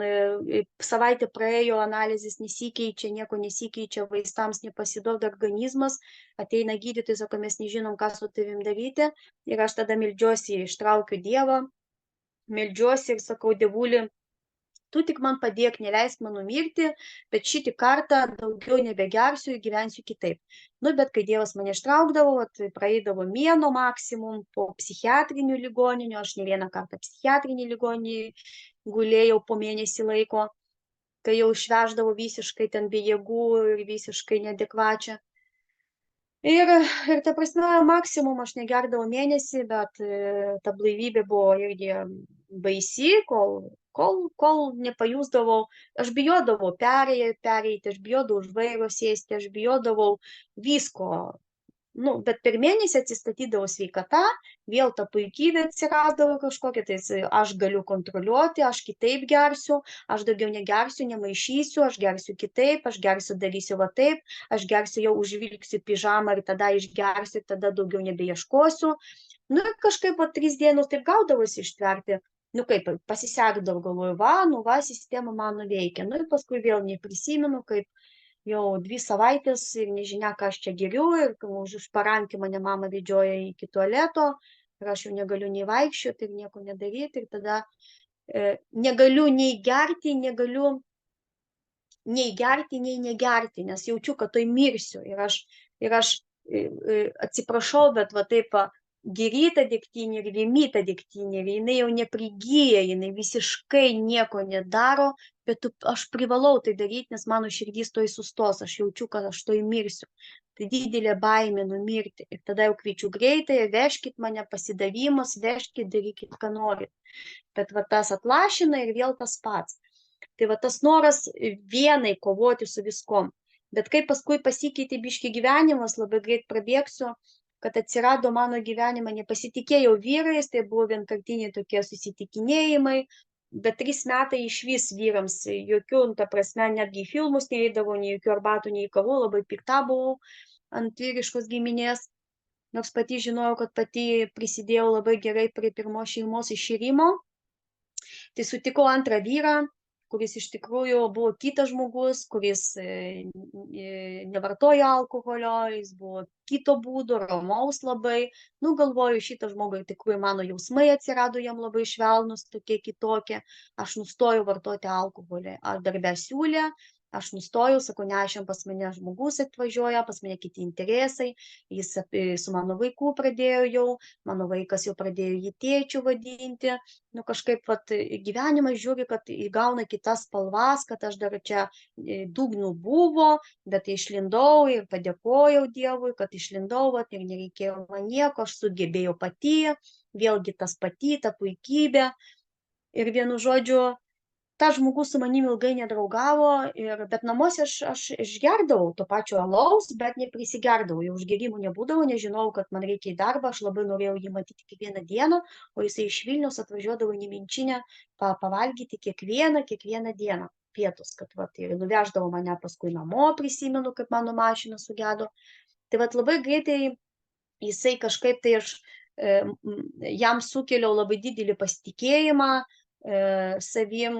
savaitė praėjo, analizės nesikeičia, nieko nesikeičia, vaistams nepasiduoda organizmas, ateina gydytojai, sako, mes nežinom, ką su tavim daryti, ir aš tada meldžiuosi, ištraukiu Dievą, meldžiuosi ir sakau, Dievuli, tu tik man padėk, neleisk man numirti, bet šitį kartą daugiau nebegersiu ir gyvensiu kitaip. Nu, bet kai Dievas mane ištraukdavo, praeidavo mėnuo maksimum po psichiatrinių ligoninių, aš ne vieną kartą psichiatrinį ligoninį gulėjau po mėnesį laiko, kai jau išveždavo visiškai ten be jėgų ir visiškai neadekvačią. Ir ta prasme, maksimum aš negerdavau mėnesį, bet ta blaivybė buvo irgi baisi, kol nepajusdavau, aš bijodavau pereiti, aš bijodavau už vairo sėsti, aš bijodavau visko. Nu, bet per mėnesį atsistatydavo sveikata, vėl ta puikybė atsirasdavo kažkokia, tai aš galiu kontroliuoti, aš kitaip gersiu, aš daugiau negersiu, nemaišysiu, aš gersiu kitaip, aš gersiu, darysiu va taip, aš gersiu, jau užvilksiu pižamą ir tada išgersiu, ir tada daugiau nebeieškosiu. Nu ir kažkaip va 3 dienos taip gaudavosi ištverti, nu kaip, pasisekdavo, galvoju, va, sistema mano veikia. Nu ir paskui vėl neprisimenu, kaip jau 2 savaitės ir nežinia, ką aš čia geriu, ir už parankį mane mama vedžioja iki tualeto, ir aš jau negaliu nei vaikščioti ir nieko nedaryti, ir tada negaliu nei gerti, nei negerti, nes jaučiu, kad toj mirsiu, ir aš atsiprašau, bet va taip geri ta degtinė ir vėmi ta degtinė, ir jinai jau neprigyja, jinai visiškai nieko nedaro, bet aš privalau tai daryti, nes mano širdis toj sustos, aš jaučiu, kad aš toj mirsiu. Tai didelė baimė numirti. Ir tada jau kviečiu greitai, vežkit mane, pasidavimas, vežkit, darykit, ką norit. Bet va tas atlašina ir vėl tas pats. Tai va tas noras vienai kovoti su viskom. Bet kai paskui pasikeitė biški gyvenimas, labai greit prabėgsiu, kad atsirado mano gyvenime, nepasitikėjau vyrais, tai buvo vienkartiniai tokie susitikinėjimai, bet 3 metai iš vis vyrams, jokių, ta prasme, netgi į filmus neįdavau, nei jokių arbatų, nei kavų, labai pikta buvau ant vyriškos giminės, nors pati žinojau, kad pati prisidėjau labai gerai prie pirmos šeimos iširimo. Tai sutikau antrą vyrą, kuris iš tikrųjų buvo kitas žmogus, kuris nevartojo alkoholio, jis buvo kito būdo, ramaus labai. Nu, galvoju, šitą žmogų tikrųjų mano jausmai atsirado jam labai švelnus, tokie kitokie. Aš nustojau vartoti alkoholį. Ar darbę siūlė, aš nustojau, sakau, ne, šiandien pas mane žmogus atvažiuoja, pas mane kiti interesai, jis su mano vaiku pradėjo jau, mano vaikas jau pradėjo jį tėčiu vadinti, nu kažkaip vat gyvenimas žiūri, kad įgauna kitas spalvas, kad aš dar čia dugnų buvo, bet išlindau ir padėkojau Dievui, kad išlindau, vat, ir nereikėjo man nieko, aš sugebėjau pati, vėlgi tas pati, ta puikybė. Ir vienu žodžiu, tas žmogus su manim ilgai nedraugavo, bet namuose aš išgerdavau to pačio alaus, bet neprisigerdavau, jau užgerimų nebūdavo, nežinau, kad man reikia į darbą, aš labai norėjau jį matyti kiekvieną dieną, o jisai iš Vilniaus atvažiuodavo į Nemenčinę pavalgyti kiekvieną dieną pietus, kad vat, ir nuveždavo mane paskui namo, prisimenu, kaip mano mašina sugedo. Tai vat labai greitai jisai kažkaip tai aš jam sukėliau labai didelį pasitikėjimą savim,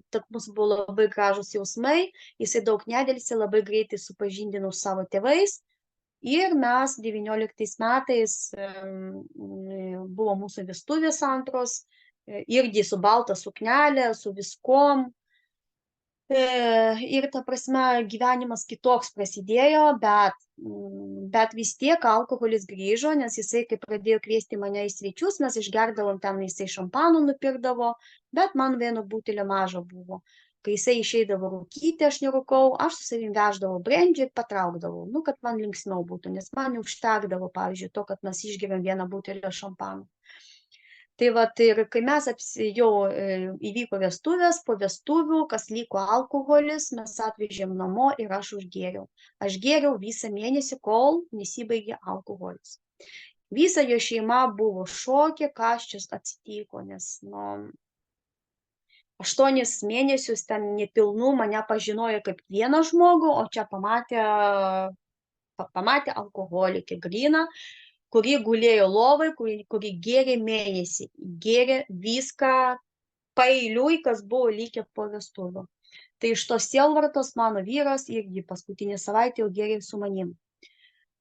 tarp mūsų buvo labai gražus jausmai, jisai daug nedelsė, labai greitai supažindinau savo tėvais ir mes 19 metais buvo mūsų vestuvės antros, irgi su balta suknelė, su viskom. Ir ta prasme gyvenimas kitoks prasidėjo, bet vis tiek alkoholis grįžo, nes jisai, kai pradėjo kviesti mane į svečius, mes išgerdavom ten, jisai šampanų nupirkdavo, bet man vieno butelio mažo buvo. Kai jisai išeidavo rūkyti, aš nerūkau, aš su savim veždavau brendžį ir patraukdavau, nu, kad man linksmiau būtų, nes man neužtekdavo, pavyzdžiui, to, kad mes išgeriam vieną butelį šampanų. Tai vat, ir kai mes jau įvyko vestuvės, po vestuvių, kas liko alkoholis, mes atvežėm namo ir aš užgėriau. Aš gėriau visą mėnesį, kol nesibaigė alkoholis. Visa jo šeima buvo šokė, kas čia atsitiko, nes 8 mėnesius ten nepilnų mane pažinojo kaip vieną žmogų, o čia pamatė alkoholikį gryną, kuri gulėjo lovai, kuri gėrė mėnesį, gėrė viską, paeiliui, kas buvo likę po vestuvių. Tai iš tos sielvartos mano vyras irgi paskutinį savaitę jau gėrė su manim.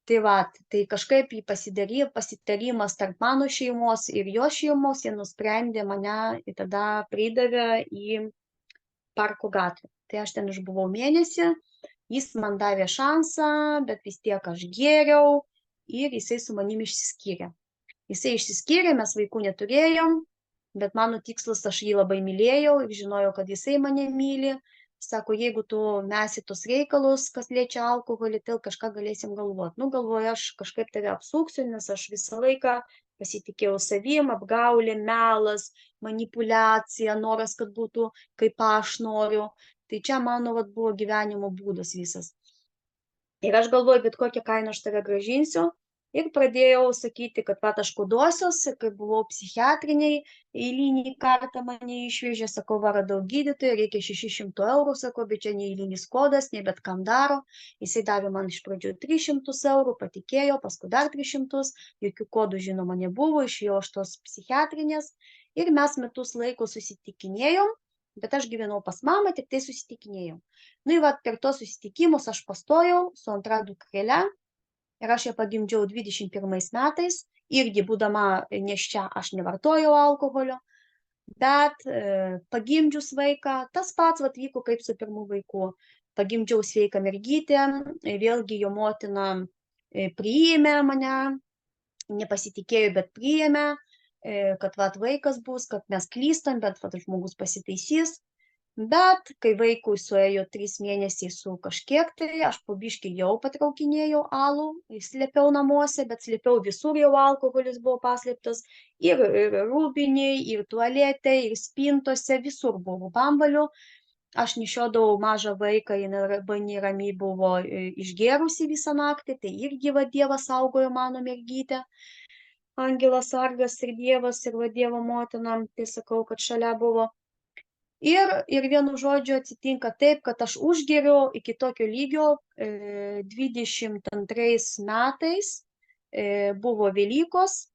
Tai tai kažkaip pasitarimas tarp mano šeimos ir jo šeimos, jie nusprendė mane tada pridavė į Parko gatvę. Tai aš ten išbuvau mėnesį, jis man davė šansą, bet vis tiek aš gėriau ir jisai su manim išsiskyrė. Jisai išsiskyrė, mes vaikų neturėjom, bet mano tikslas, aš jį labai mylėjau ir žinojau, kad jisai mane myli. Sako, jeigu tu mesi tos reikalus, kas liečia alkoholį, tai kažką galėsim galvoti. Galvoju, aš kažkaip tave apsuksiu, nes aš visą laiką pasitikėjau savim, apgaulė, melas, manipulacija, noras, kad būtų kaip aš noriu. Tai čia mano buvo gyvenimo būdas visas. Ir aš galvoju, bet kokią kainą aš tave gražinsiu. Ir pradėjau sakyti, kad aš kodosios, kai buvau psichiatriniai, eilinį kartą mane išvežė, sakau, radau gydytoją, reikia 600 eurų, sakau, bet čia neeilinis kodas, ne bet kam daro. Jisai davė man iš pradžių 300 eurų, patikėjo, paskui dar 300, jokių kodų žinoma nebuvo, išėjau aš tos psichiatrinės ir mes metus laiko susitikinėjom, bet aš gyvenau pas mamą, tik tai susitikinėjom. Ir per tos susitikimus aš pastojau su antra dukrele. Ir aš ją pagimdžiau 21 metais, irgi būdama nėščia aš nevartojau alkoholio, bet pagimdžius vaiką, tas pats vyko kaip su pirmu vaiku. Pagimdžiau sveiką mergytę, vėlgi jo motina priėmė mane, nepasitikėjo, bet priėmė, kad vaikas bus, kad mes klystam, bet žmogus pasitaisys. Bet kai vaikui suėjo 3 mėnesiai su kažkiek, tai aš po biškį jau patraukinėjau alų, slėpiau namuose, bet slėpiau visur, jau alkoholis buvo paslėptas, ir rūbiniai, ir tualete, ir spintose, visur buvo bambalių. Aš nešiodavau mažą vaiką, jinai ramiai buvo išgėrusi visą naktį, tai irgi Dievas saugojo mano mergytę. Angelas sargas ir Dievas, ir Dievo motina, tai sakau, kad šalia buvo. Ir vienu žodžiu atsitinka taip, kad aš užgeriu iki tokio lygio 22 metais, buvo Velykos,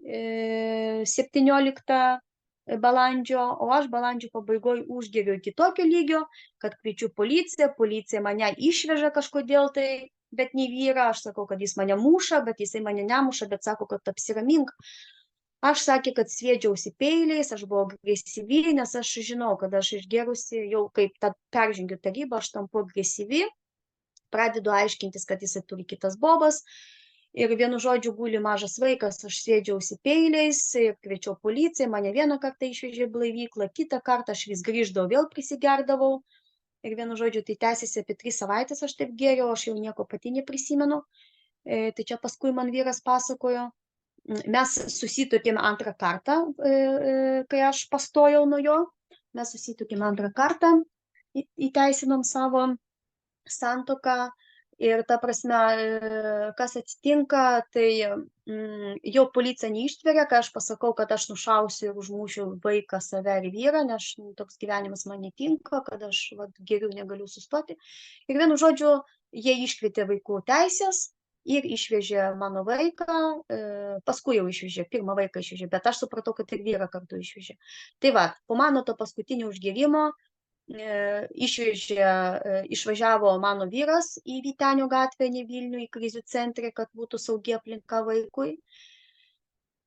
17 balandžio, o aš balandžio pabaigoje užgeriu iki tokio lygio, kad kviečiu policiją, policija mane išveža kažkodėl tai, bet ne vyrą, aš sakau, kad jis mane muša, bet jisai mane nemuša, bet sako, kad apsiramink. Aš sakė, kad sviedžiausi peiliais, aš buvau agresyvi, nes aš žinau, kad aš išgerusi, jau kaip peržengiu tą ribą, aš tampu agresyvi, pradedu aiškintis, kad jisai turi kitas bobas. Ir vienu žodžiu guli mažas vaikas, aš sviedžiausi peiliais ir kviečiau policiją, mane vieną kartą išvežė blaivyklą, kitą kartą aš vis grįždavau, vėl prisigerdavau. Ir vienu žodžiu tai tęsiasi apie 3 savaitės, aš taip gėriau, aš jau nieko pati neprisimenu. Tai čia paskui man vyras pasakojo. Mes susituokėm antrą kartą, kai aš pastojau nuo jo. Mes susituokėm antrą kartą, įteisinom savo santuoką. Ir ta prasme, kas atsitinka, tai jau policija neištveria, kai aš pasakau, kad aš nušausiu ir užmušiu vaiką, save ir vyrą, nes toks gyvenimas man netinka, kad aš geriau negaliu sustoti. Ir vienu žodžiu, jie iškvietė vaikų teisės ir išvežė mano vaiką, paskui jau išvežė, pirmą vaiką išvežė, bet aš supratau, kad ir vyrą kartu išvežė. Tai po mano to paskutinio užgėrimo išvažiavo mano vyras į Vytenio gatvę, ne Vilnių, į krizių centrą, kad būtų saugi aplinka vaikui.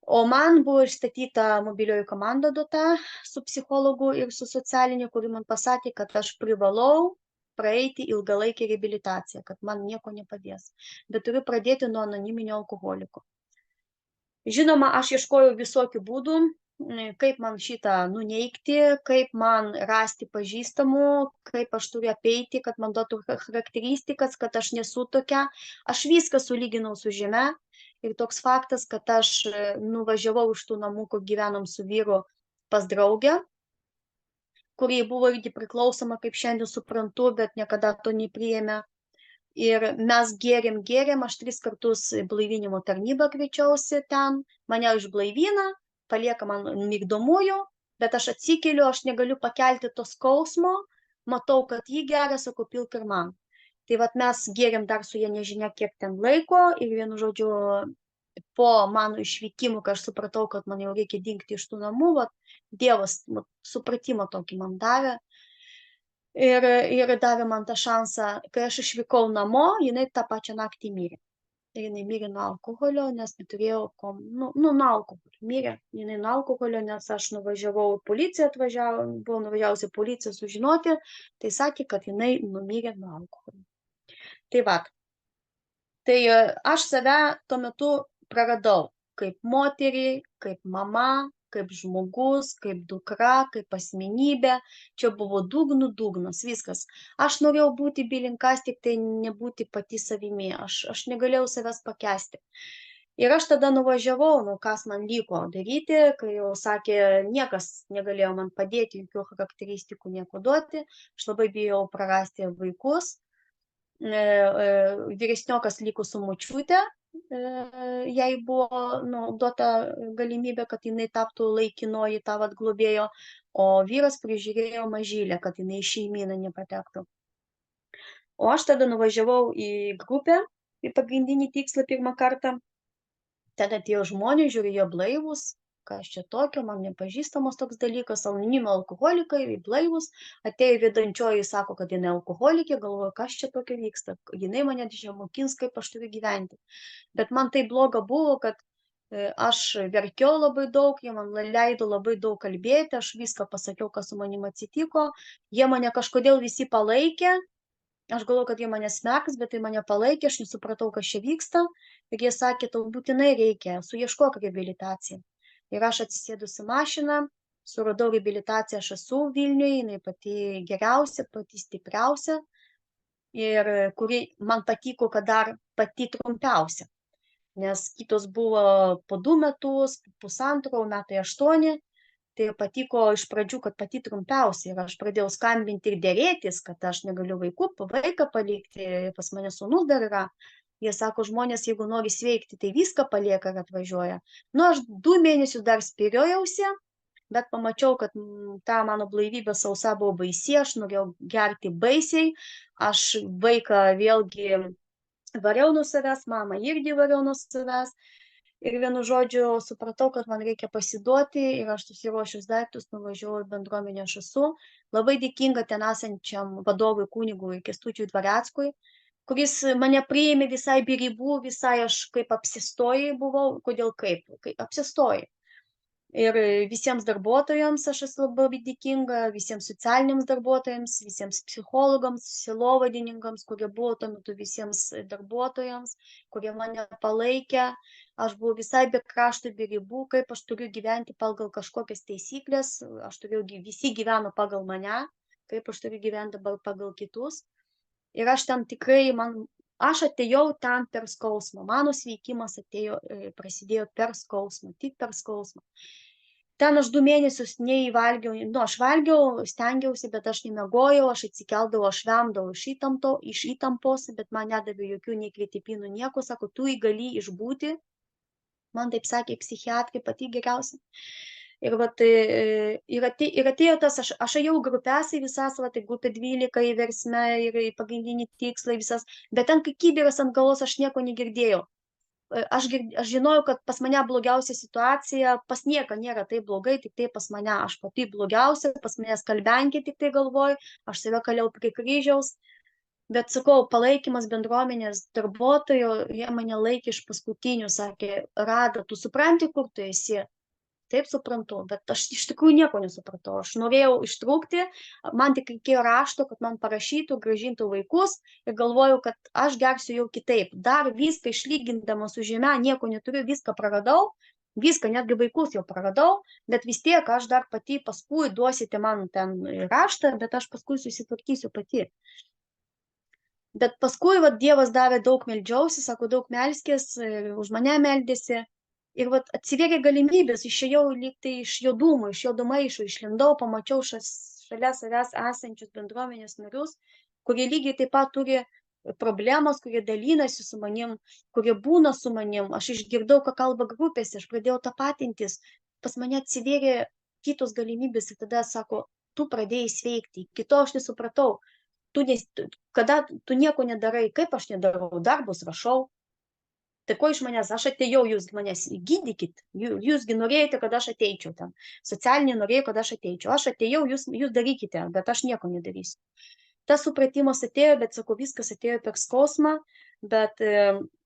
O man buvo išstatyta mobilioji komanda duota su psichologu ir su socialiniu, kuri man pasakė, kad aš privalau praeiti ilgalaikį reabilitaciją, kad man nieko nepadės. Bet turiu pradėti nuo anoniminio alkoholiko. Žinoma, aš ieškojau visokių būdų, kaip man šitą nuneigti, kaip man rasti pažįstamų, kaip aš turiu apeiti, kad man duotų charakteristikas, kad aš nesu tokia. Aš viską sulyginau su žeme ir toks faktas, kad aš nuvažiavau iš tų namų, kur gyvenom su vyru, pas draugę, kurie buvo irgi priklausoma, kaip šiandien suprantu, bet niekada to nepriėmė. Ir mes gėrėm, aš 3 kartus blaivinimo tarnybą kviečiausi ten, mane išblaivina, palieka man migdomųjų, bet aš atsikeliu, aš negaliu pakelti to skausmo, matau, kad jį geria, sakau, pilk ir man. Tai mes gėrėm dar su jie nežinia kiek ten laiko ir vienu žodžiu, po mano išvykimų, kai aš supratau, kad man jau reikia dingti iš tų namų, Dievas supratimą tokį man davė ir davė man tą šansą. Kai aš išvykau namo, jinai tą pačią naktį mirė. Ir jinai mirė nuo alkoholio, nes neturėjau, nuo alkoholio mirė. Jinai nuo alkoholio, nes aš nuvažiavau į policiją, buvau nuvažiavusi į policiją sužinoti, tai sakė, kad jinai numirė nuo alkoholio. Tai va, tai aš save tuo metu praradau kaip moterį, kaip mama, kaip žmogus, kaip dukra, kaip asmenybė. Čia buvo dugnas, viskas. Aš norėjau būti bilinkas, tik tai nebūti pati savimi. Aš negalėjau savęs pakęsti. Ir aš tada nuvažiavau, kas man liko daryti, kai jau sakė, niekas negalėjo man padėti, jokių charakteristikų nieko duoti. Aš labai bijau prarasti vaikus. Vyresniokas liko su močiute, jai buvo duota galimybė, kad jinai taptų laikinoji tą globėjo, o vyras prižiūrėjo mažylę, kad jinai į šeimyną nepatektų. O aš tada nuvažiavau į grupę, į pagrindinį tikslą pirmą kartą. Tada atėjo žmonės, žiūrėjo blaivus, kas čia tokio, man nepažįstamas toks dalykas, anonimio alkoholikai, blaivus. Atėjo vedančioji, sako, kad jinai alkoholikė, galvoju, kas čia tokio vyksta, jinai mane mokins, kaip aš turiu gyventi. Bet man tai bloga buvo, kad aš verkiau labai daug, jie man leido labai daug kalbėti, aš viską pasakiau, kas su manim atsitiko, jie mane kažkodėl visi palaikė. Aš galvoju, kad jie mane smerks, bet tai mane palaikė, aš nesupratau, kas čia vyksta. Ir jie sakė, tau būtinai reikia, suieškok reabilitaciją. Ir aš atsisėdusi mašiną, suradau reabilitaciją, aš esu Vilniuje, jinai pati geriausia, pati stipriausia. Ir kuri man patiko, kad dar pati trumpiausia. Nes kitos buvo po 2 metus, pusantro, 8 metai. Tai patiko iš pradžių, kad pati trumpiausia. Ir aš pradėjau skambinti ir dėrėtis, kad aš negaliu vaiką palikti, pas mane sūnus dar yra. Jie sako, žmonės, jeigu nori sveikti, tai viską palieka ir atvažiuoja. Aš 2 mėnesius dar spyriojausi, bet pamačiau, kad ta mano blaivybė sausa buvo baisi, aš norėjau gerti baisiai, aš vaiką vėlgi variau nuo savęs, mamą irgi variau nuo savęs. Ir vienu žodžiu supratau, kad man reikia pasiduoti ir aš susiruošius daiktus nuvažiavau į bendruomenę Šasu. Labai dėkinga ten esančiam vadovui kunigui Kęstučiui Dvareckui, kuris mane priėmė visai be ribų, visai aš kaip apsistojai buvau. Kodėl kaip apsistojai? Ir visiems darbuotojams aš esu labai dėkinga, visiems socialiniams darbuotojams, visiems psichologams, sielovadininkams, kurie buvo tuo metu, visiems darbuotojams, kurie mane palaikė. Aš buvau visai be krašto, be ribų, kaip aš turiu gyventi pagal kažkokias taisyklės, visi gyveno pagal mane, kaip aš turiu gyventi pagal kitus. Ir aš ten tikrai, aš atėjau ten per skausmą, mano sveikimas prasidėjo per skausmą, tik per skausmą. Ten aš 2 mėnesius neįvalgiau, aš valgiau, stengiausi, bet aš nemegojau, aš atsikeldavau, aš vemdavau iš įtampos, bet man nedavė jokių nei kvietipinų, nieko, sako, tu gali išbūti, man taip sakė psichiatrai, pati geriausia. Ir atėjo tas, aš ėjau grupės į visas, tai grupė 12 į versmę ir į pagrindinį tikslą visas, bet ten, kai kibiras ant galvos, aš nieko negirdėjau. Aš žinojau, kad pas mane blogiausia situacija, pas nieką nėra taip blogai, tik tai pas mane, aš pati blogiausia, pas mane skalbenkė tik tai galvoju, aš save kaliau prie kryžiaus, bet sakau, palaikymas bendruomenės darbuotojų, jie mane laikė iš paskutinių, sakė, Rada, tu supranti, kur tu esi? Taip suprantu, bet aš iš tikrųjų nieko nesupratau. Aš norėjau ištrūkti, man tik reikėjo rašto, kad man parašytų, grąžintų vaikus ir galvojau, kad aš gersiu jau kitaip. Dar viską išlygindama su žeme, nieko neturiu, viską praradau, netgi vaikus jau praradau, bet vis tiek aš dar pati paskui duosite man ten raštą, bet aš paskui susitvarkysiu pati. Bet paskui Dievas davė daug meldžiausi, sako, daug melskės, už mane meldėsi. Ir atsivėrė galimybės, išėjau lygtai iš juodumo, iš juodumaišo, išlindau, pamačiau šalia savęs esančius bendruomenės narius, kurie lygiai taip pat turi problemas, kurie dalinasi su manim, kurie būna su manim. Aš išgirdau, ką kalba grupėse, aš pradėjau tapatintis, pas mane atsivėrė kitos galimybės ir tada sako, tu pradėjai sveikti, kito aš nesupratau, kada tu nieko nedarai, kaip aš nedarau, darbus rašau. Tai ko iš manęs? Aš atėjau, jūs manęs gydykit, jūsgi norėjote, kad aš ateičiau ten. Socialiniai norėjo, kad aš ateičiau. Aš atėjau, jūs darykite, bet aš nieko nedarysiu. Tas supratimas atėjo, bet sakau, viskas atėjo per skausmą, bet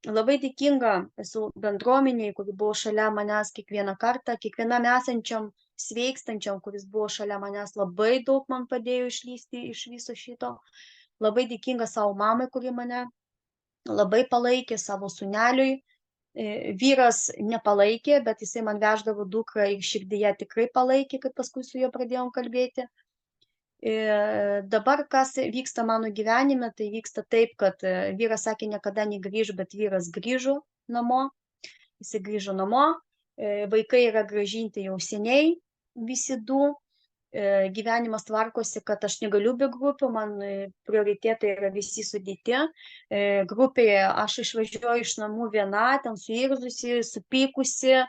labai dėkinga esu bendruomeniai, kuri buvo šalia manęs kiekvieną kartą, kiekvienam esančiam sveikstančiam, kuris buvo šalia manęs, labai daug man padėjo išlysti iš viso šito. Labai dėkinga savo mamai, kuri mane labai palaikė, savo sūneliui. Vyras nepalaikė, bet jisai man veždavo dukrą ir širdyje tikrai palaikė, kai paskui su juo pradėjom kalbėti. Dabar kas vyksta mano gyvenime, tai vyksta taip, kad vyras sakė niekada negrįž, bet vyras grįžo namo. Jisai grįžo namo, vaikai yra grąžinti jau seniai, visi du. Gyvenimas tvarkosi, kad aš negaliu be grupių, man prioritetai yra visi sudėti. Grupėje aš išvažiuoju iš namų viena, ten suirzusi, supykusi,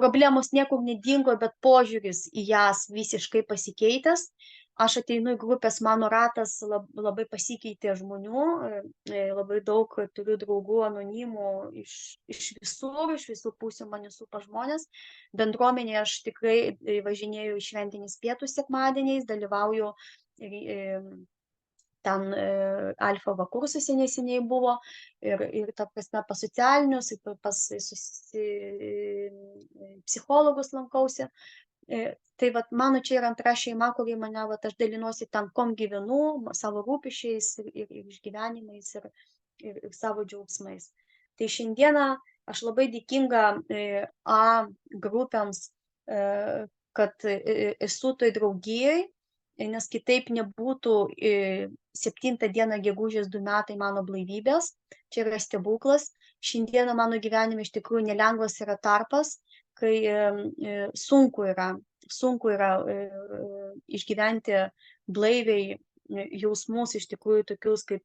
problemos niekur nedingo, bet požiūris į jas visiškai pasikeitęs. Aš ateinu į grupės, mano ratas labai pasikeitė žmonių, labai daug turiu draugų anonimų iš visų pusių mane supa žmonės. Bendruomenėje aš tikrai važinėju į šventinis pietus sekmadieniais, dalyvauju ten alfa kursuose neseniai buvo ir ta prasme pas socialinius, pas psichologus lankausi. Tai vat mano čia yra antra šeima, kuri mane, vat aš dalinuosi tam, kom gyvenu, savo rūpesčiais ir išgyvenimais ir savo džiaugsmais. Tai šiandieną aš labai dėkinga A grupėms, kad esu toj draugijai, nes kitaip nebūtų 7 dieną gegužės 2 metai mano blaivybės. Čia yra stebuklas. Šiandieną mano gyvenime iš tikrųjų nelengvas yra tarpas, kai sunku yra išgyventi blaiviai jausmus iš tikrųjų tokius kaip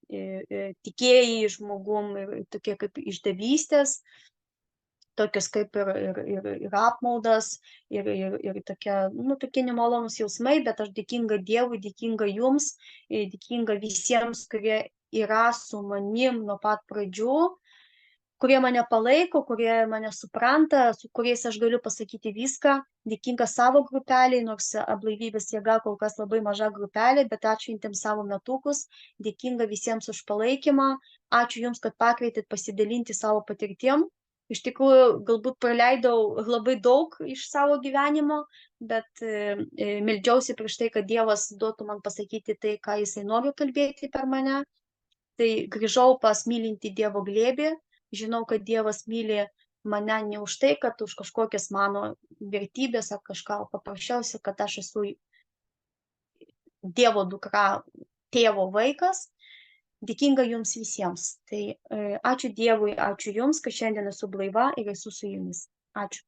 tikėjai žmogum, tokie kaip išdavystės, tokios kaip ir apmaudas, ir tokie nemalonus jausmai, bet aš dėkinga Dievui, dėkinga jums, dėkinga visiems, kurie yra su manim nuo pat pradžių, kurie mane palaiko, kurie mane supranta, su kuriais aš galiu pasakyti viską. Dėkinga savo grupeliai, nors blaivybės jėga kol kas labai maža grupelė, bet ačiū jums savo metukus, dėkinga visiems už palaikymą, ačiū jums, kad pakvietėt pasidalinti savo patirtim. Iš tikrųjų, galbūt praleidau labai daug iš savo gyvenimo, bet meldžiausi prieš tai, kad Dievas duotų man pasakyti tai, ką jisai nori kalbėti per mane. Tai grįžau pas mylinti Dievo glėbį. Žinau, kad Dievas myli mane ne už tai, kad už kažkokias mano vertybės ar kažką, paprasčiausiai, kad aš esu Dievo dukra, tėvo vaikas. Dėkinga jums visiems. Tai ačiū Dievui, ačiū jums, kad šiandien esu blaiva ir esu su jumis. Ačiū.